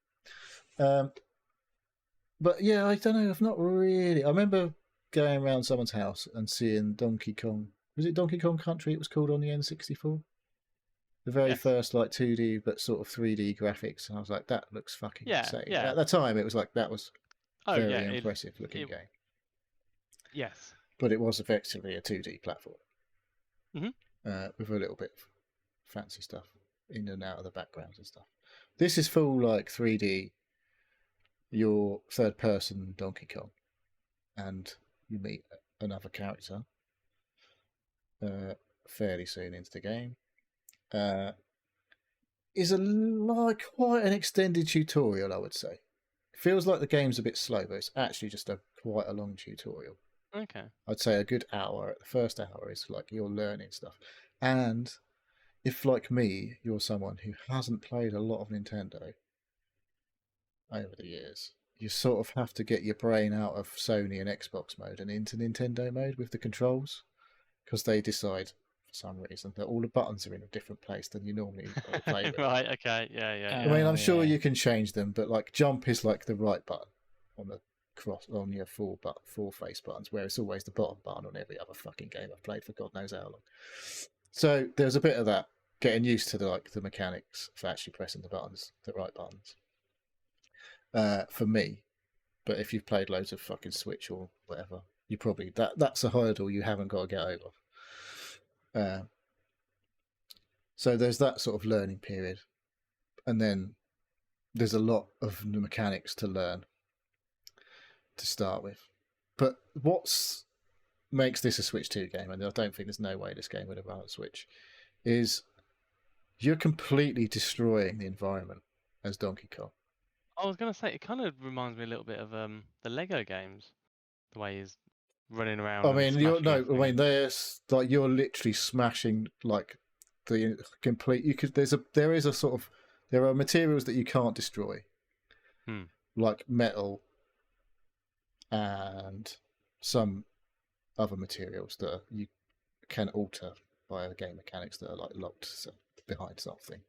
But yeah, I don't know. I've not really. I remember going around someone's house and seeing Donkey Kong. Was it Donkey Kong Country? It was called on the N64. The very Yes. first like 2D but sort of 3D graphics, and I was like, that looks fucking insane. Yeah. At the time, it was like that was very yeah, impressive looking game. Yes. But it was effectively a 2D platform Mhm. with a little bit of fancy stuff in and out of the backgrounds and stuff. This is full like 3D. Your third person Donkey Kong, and you meet another character fairly soon into the game. Is like quite an extended tutorial, I would say. It feels like the game's a bit slow, but it's actually just quite a long tutorial. Okay. I'd say a good hour. The first hour is like you're learning stuff, and if like me, you're someone who hasn't played a lot of Nintendo over the years, you sort of have to get your brain out of Sony and Xbox mode and into Nintendo mode with the controls, because they decide for some reason that all the buttons are in a different place than you normally play with. Right. Okay. Yeah. I mean, I'm sure you can change them, but like jump is like the right button on the cross on your full face buttons, where it's always the bottom button on every other fucking game I've played for God knows how long. So there's a bit of that, getting used to the mechanics for actually pressing the buttons, the right buttons. For me, but if you've played loads of fucking Switch or whatever, you probably that's a hurdle you haven't got to get over. So there's that sort of learning period, and then there's a lot of the mechanics to learn to start with. But what makes this a Switch 2 game, and I don't think there's no way this game would have run on Switch, is you're completely destroying the environment as Donkey Kong. I was going to say, it kind of reminds me a little bit of the Lego games, the way he's running around. I mean, there's like you're literally smashing like the complete. There are materials that you can't destroy, like metal and some other materials that you can alter via game mechanics that are like locked behind something.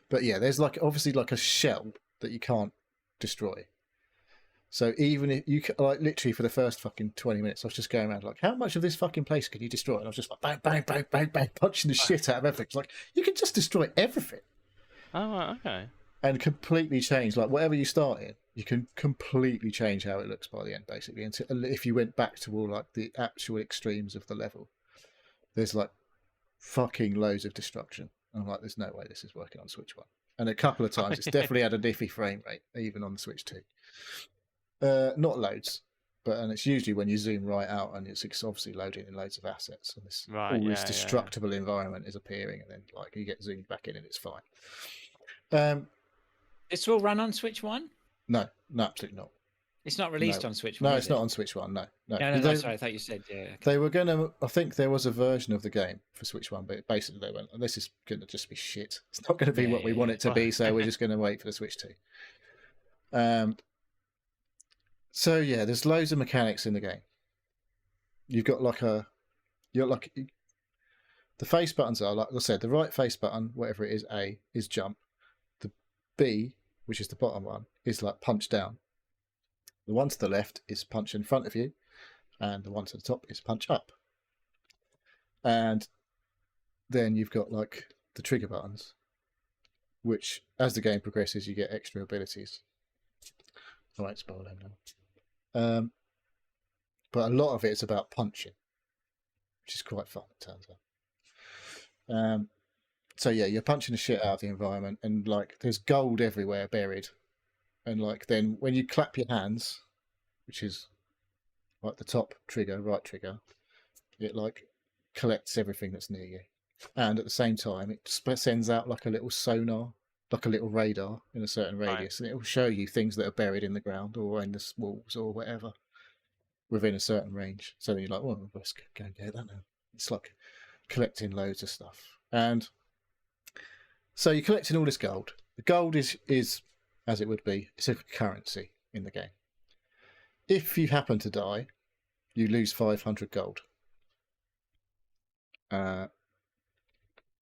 But yeah, there's like obviously like a shell that you can't destroy. So even if you like literally for the first fucking 20 minutes, I was just going around like, how much of this fucking place can you destroy? And I was just like bang, bang, bang, bang, bang, punching the shit out of everything. It's like you can just destroy everything. Oh, right, okay. And completely change like whatever you start in, you can completely change how it looks by the end, basically. And if you went back to all like the actual extremes of the level, there's like fucking loads of destruction. And I'm like, there's no way this is working on Switch 1. And a couple of times it's definitely had a diffy frame rate, even on the Switch 2. Not loads, and it's usually when you zoom right out and it's obviously loading in loads of assets, and this destructible environment is appearing, and then like you get zoomed back in and it's fine. This will run on Switch 1? No, absolutely not. It's not released on Switch 1. No, it's not on Switch 1. No. No, sorry, I thought you said yeah. Okay. They were gonna. I think there was a version of the game for Switch 1, but basically they went, "This is gonna just be shit. It's not going to be what we want it to be, so we're just going to wait for the Switch 2." So yeah, there's loads of mechanics in the game. You've got the face buttons are like I said, the right face button, whatever it is, A is jump. The B, which is the bottom one, is like punch down. The one to the left is punch in front of you, and the one to the top is punch up. And then you've got like the trigger buttons, which as the game progresses, you get extra abilities. I won't spoil them now. But a lot of it is about punching, which is quite fun, it turns out. So yeah, you're punching the shit out of the environment, and like there's gold everywhere buried. And like then when you clap your hands, which is like the top trigger, right trigger, it like collects everything that's near you. and at the same time it sends out like a little sonar, like a little radar in a certain radius, and it will show you things that are buried in the ground or in the walls or whatever within a certain range. So then you're like, well, let's go and get that now. It's like collecting loads of stuff. And so you're collecting all this gold. The gold is as it would be, it's a currency in the game. If you happen to die, you lose 500 gold.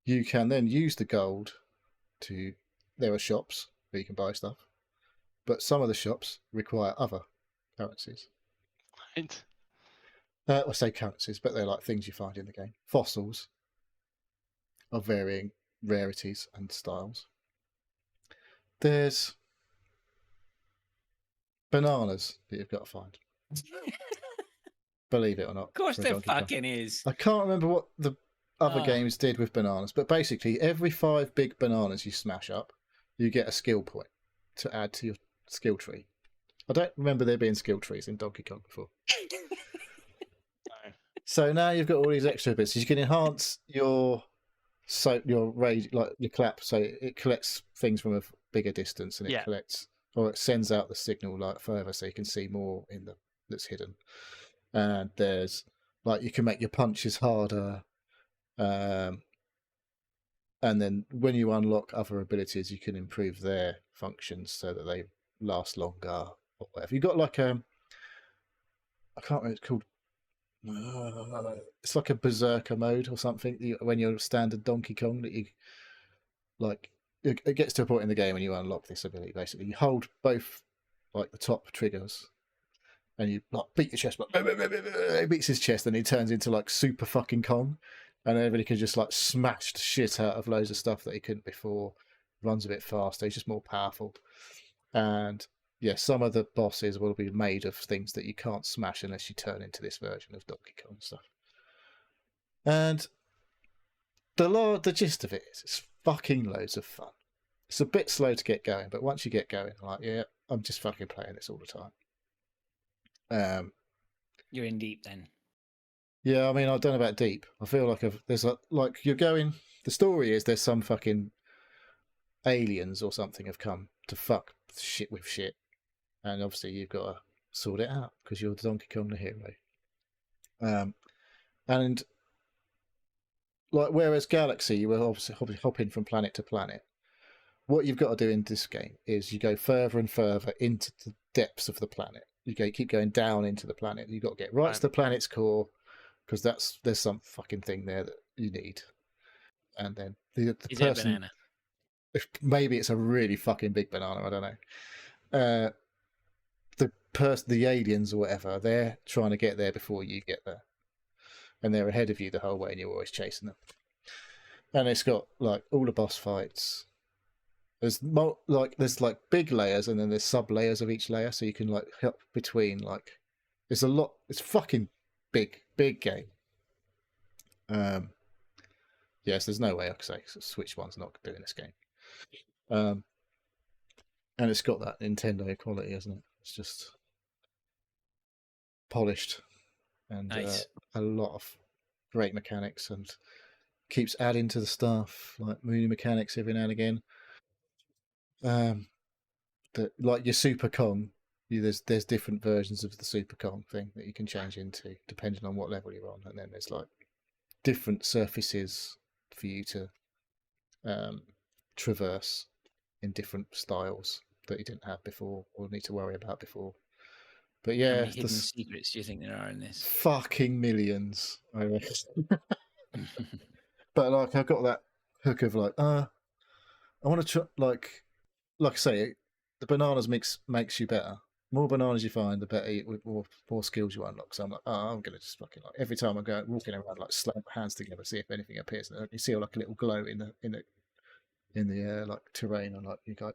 You can then use the gold to... There are shops where you can buy stuff, but some of the shops require other currencies. Right. I say currencies, but they're like things you find in the game. Fossils of varying rarities and styles. There's bananas that you've got to find. Believe it or not. Of course for a there Donkey Kong. fucking is. I can't remember what the other Oh. games did with bananas, but basically every 5 big bananas you smash up, you get a skill point to add to your skill tree. I don't remember there being skill trees in Donkey Kong before. No. So now you've got all these extra bits. You can enhance your raid, like your clap, so it collects things from a bigger distance, and it collects, or it sends out the signal like further, so you can see more in the that's hidden. And there's like you can make your punches harder, and then when you unlock other abilities, you can improve their functions so that they last longer or whatever. You got like I can't remember, it's called. It's like a berserker mode or something when you're standard Donkey Kong that you like. It gets to a point in the game when you unlock this ability. Basically, you hold both like the top triggers, and you like beat your chest. But he beats his chest, and he turns into like Super fucking Kong, and everybody can just like smash the shit out of loads of stuff that he couldn't before. Runs a bit faster. He's just more powerful, and yeah, some of the bosses will be made of things that you can't smash unless you turn into this version of Donkey Kong and stuff. And the gist of it is it's fucking loads of fun. It's a bit slow to get going, but once you get going, like, yeah, I'm just fucking playing this all the time. You're in deep then. Yeah, I mean, I don't know about deep. I feel like you're going... The story is there's some fucking aliens or something have come to fuck shit with shit. And obviously you've got to sort it out because you're Donkey Kong the hero. And like whereas Galaxy, you were obviously hopping from planet to planet. What you've got to do in this game is you go further and further into the depths of the planet. You keep going down into the planet. You've got to get right to the planet's core because there's some fucking thing there that you need. And then the Is person, it a banana? Maybe it's a really fucking big banana. I don't know. The aliens or whatever, they're trying to get there before you get there, and they're ahead of you the whole way, and you're always chasing them. And it's got like all the boss fights. There's like big layers, and then there's sub layers of each layer, so you can like hop between. Like there's a lot. It's fucking big game. Yes, there's no way I could say Switch one's not doing this game. And it's got that Nintendo quality, hasn't it? It's just polished and Nice. a lot of great mechanics, and keeps adding to the stuff like moon mechanics every now and again. Like your Super Kong, there's different versions of the Super Kong thing that you can change into depending on what level you're on, and then there's like different surfaces for you to traverse in different styles that you didn't have before or need to worry about before. But How yeah, many hidden secrets do you think there are in this? fucking millions, I reckon. But like, I've got that hook of like, I want to try. Like I say, the bananas makes you better. More bananas you find, the better. With more skills you unlock. So I'm like, I'm gonna just fucking like every time I go walking around, like slap my hands together, see if anything appears. And you see like a little glow in the like terrain, and like you go,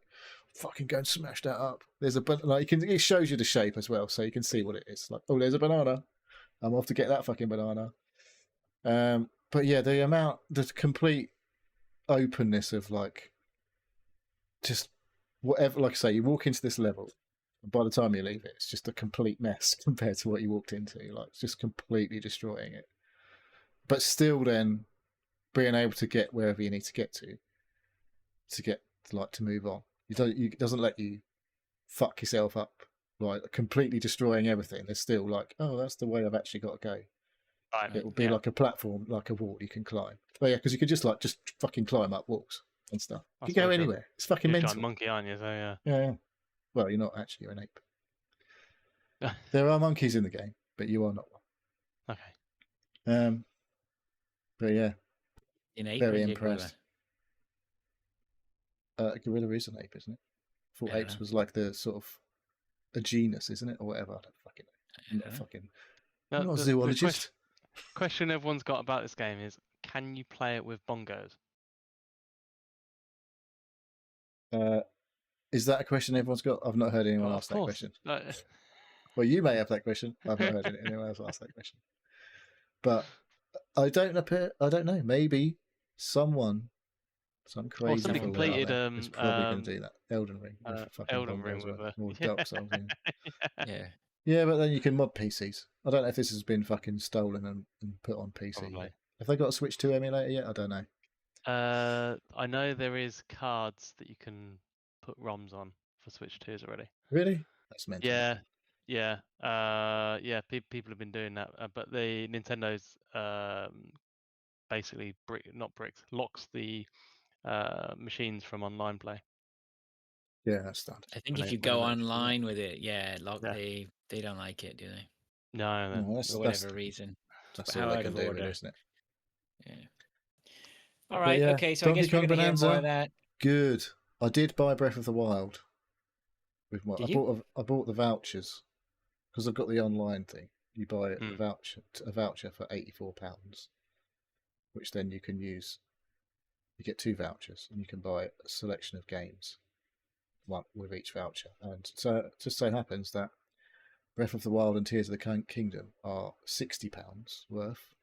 fucking go and smash that up. There's it shows you the shape as well, so you can see what it is. Like, oh, there's a banana. I'm off to get that fucking banana. But yeah, the complete openness of like just whatever. Like I say, you walk into this level, and by the time you leave it, it's just a complete mess compared to what you walked into. Like, it's just completely destroying it. But still, then being able to get wherever you need to get to move on. It doesn't let you fuck yourself up, like completely destroying everything. There's still like, oh, that's the way I've actually got to go. Right. It will be like a platform, like a wall you can climb. But yeah, because you could just fucking climb up walls and stuff. You can go anywhere. It's fucking you're a mental. giant monkey, aren't you? So yeah. Yeah. Well, you're not actually, you're an ape. There are monkeys in the game, but you are not one. Okay. But yeah, An ape very or impressed. Gorilla is an ape, isn't it? I thought I don't apes know. was like the sort of a genus, isn't it, or whatever? I don't fucking know. I'm not a zoologist. Question everyone's got about this game is: can you play it with bongos? Is that a question everyone's got? I've not heard anyone ask that question. Well, you may have that question. I've not heard anyone else ask that question. But I don't know. Maybe some crazy somebody fool completed is probably going to do that. Elden Ring with fucking Elden Ring bongos with or Dark Souls. Yeah. Yeah, but then you can mod PCs. I don't know if this has been fucking stolen and put on PC yet. Have they got a Switch 2 emulator yet? I don't know. I know there is cards that you can put ROMs on for Switch 2s already. Really? That's mental. Yeah. People have been doing that, but the Nintendo's basically locks the machines from online play. Yeah, that's standard. I think if you go online with it, they don't like it, do they? No, for whatever reason. That's all they can do, really, isn't it? Yeah. All right. Yeah. Okay. So Donkey I guess we're Kong going to hear Bonanza, more of that. Good. I did buy Breath of the Wild. Did you? I bought the vouchers because I've got the online thing. You buy a voucher for £84, which then you can use. You get 2 vouchers, and you can buy a selection of games, one with each voucher. And so it just so happens that Breath of the Wild and Tears of the Kingdom are £60 worth,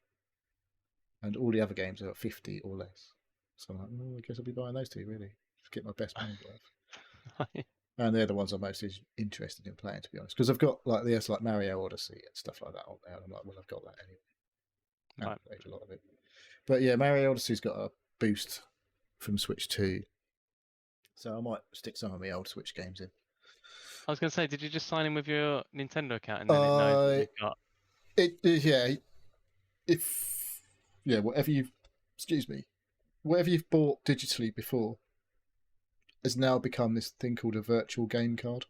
and all the other games are 50 or less. So I'm like, I guess I'll be buying those 2 really. Just get my best money worth. And they're the ones I'm most interested in playing, to be honest, because I've got there's Mario Odyssey and stuff like that on there. And I'm like, well, I've got that anyway. I've played a lot of it. But yeah, Mario Odyssey's got a boost from Switch 2, so I might stick some of my old Switch games in. I was going to say, did you just sign in with your Nintendo account and then it knows what you've got? Whatever you've bought digitally before has now become this thing called a virtual game card.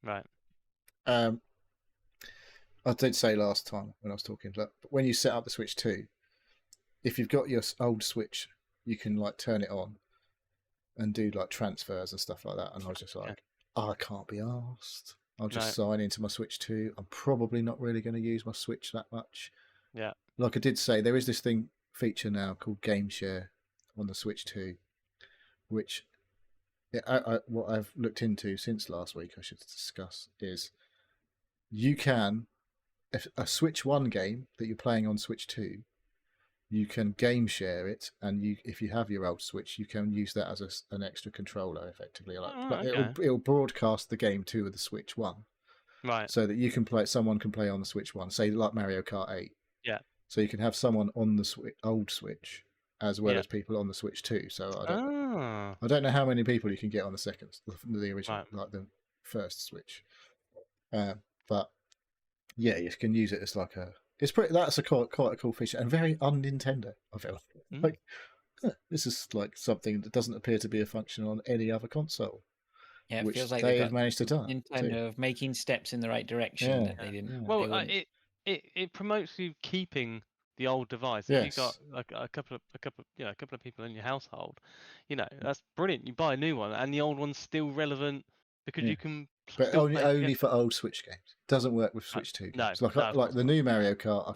Right. I did say last time when I was talking, but when you set up the Switch 2, if you've got your old Switch, you can turn it on and do transfers and stuff like that. And I was just like, I can't be arsed. I'll just sign into my Switch 2. I'm probably not really going to use my Switch that much. Yeah. Like I did say, there is this feature now called Game Share on the Switch 2, which what I've looked into since last week, I should discuss, is you can, if a Switch 1 game that you're playing on Switch 2, you can game share it, and if you have your old Switch, you can use that as an extra controller, effectively. It'll broadcast the game to the Switch 1, right? So that you can play. Someone can play on the Switch 1, say like Mario Kart 8. Yeah. So you can have someone on the old Switch as well as people on the Switch 2. So I don't know how many people you can get on the original, the first Switch. But yeah, you can use it as that's quite a cool feature and very un-Nintendo, I feel. This is something that doesn't appear to be a function on any other console. Yeah, it feels like they've managed to do. Nintendo of making steps in the right direction that they didn't. Well, it promotes you keeping the old device. Yes. If you've got a couple of people in your household, that's brilliant. You buy a new one, and the old one's still relevant because you can. But only for old Switch games. It doesn't work with Switch 2 games. Like the new Mario Kart,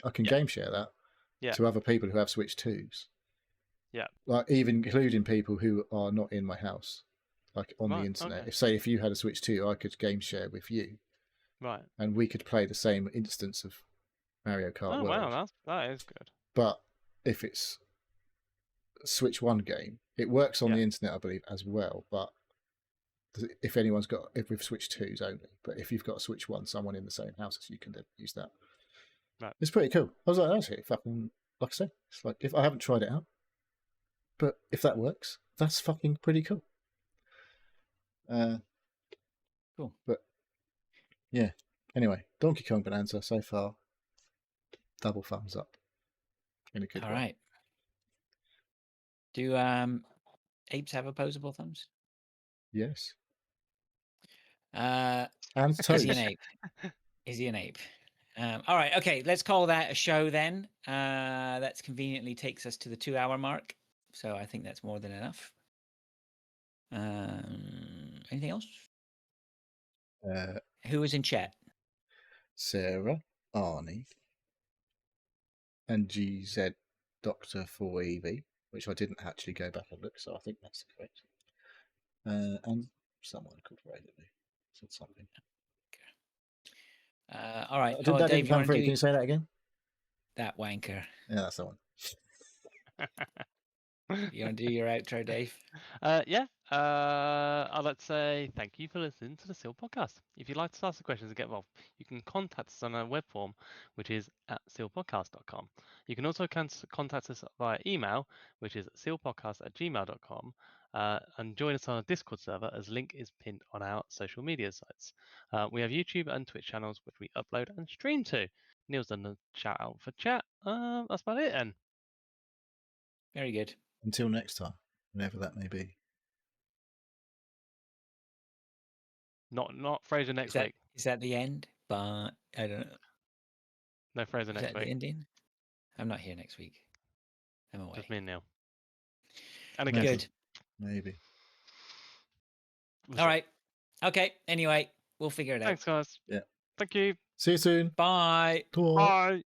I can game share that to other people who have Switch 2s. Yeah. Even including people who are not in my house, on the internet. Okay. If you had a Switch 2, I could game share with you. Right. And we could play the same instance of Mario Kart World. Wow, that is good. But if it's a Switch 1 game, it works on the internet, I believe, as well. But if with Switch 2s only. But if you've got a Switch 1, someone in the same house, you can use that. Right. It's pretty cool. I was like, that's it. Fucking like I say, it's like if I haven't tried it out, but if that works, that's fucking pretty cool. Cool. But yeah. Anyway, Donkey Kong Bonanza so far, double thumbs up. In a good All way. right. Do apes have opposable thumbs? Yes. And And is toes. he an ape? Is he an ape? All right. Okay. Let's call that a show then. That conveniently takes us to the 2-hour mark. So I think that's more than enough. Anything else? Who was in chat? Sarah, Arnie, and GZ Doctor 4EV, which I didn't actually go back and look, so I think that's correct. And someone called Raven said something. All right. That Dave, didn't come through. Can you say that again? That wanker. Yeah, that's the one. You want to do your outro, Dave? Yeah. I'd like to say thank you for listening to the Seal Podcast. If you'd like to ask the questions and get involved, you can contact us on our web form, which is at sealpodcast.com. You can also contact us via email, which is sealpodcast@gmail.com, and join us on our Discord server, as link is pinned on our social media sites. We have YouTube and Twitch channels, which we upload and stream to. Neil's done a shout out for chat. That's about it then. Very good. Until next time, whenever that may be. Not Fraser next week. Is that the end? But I don't know. No Fraser Is next that week. the ending? I'm not here next week. I'm away. Just me and Neil. And Maybe. Good. Maybe. We'll All see. right. Okay. Anyway, we'll figure it out. Thanks, guys. Yeah. Thank you. See you soon. Bye. Talk. Bye.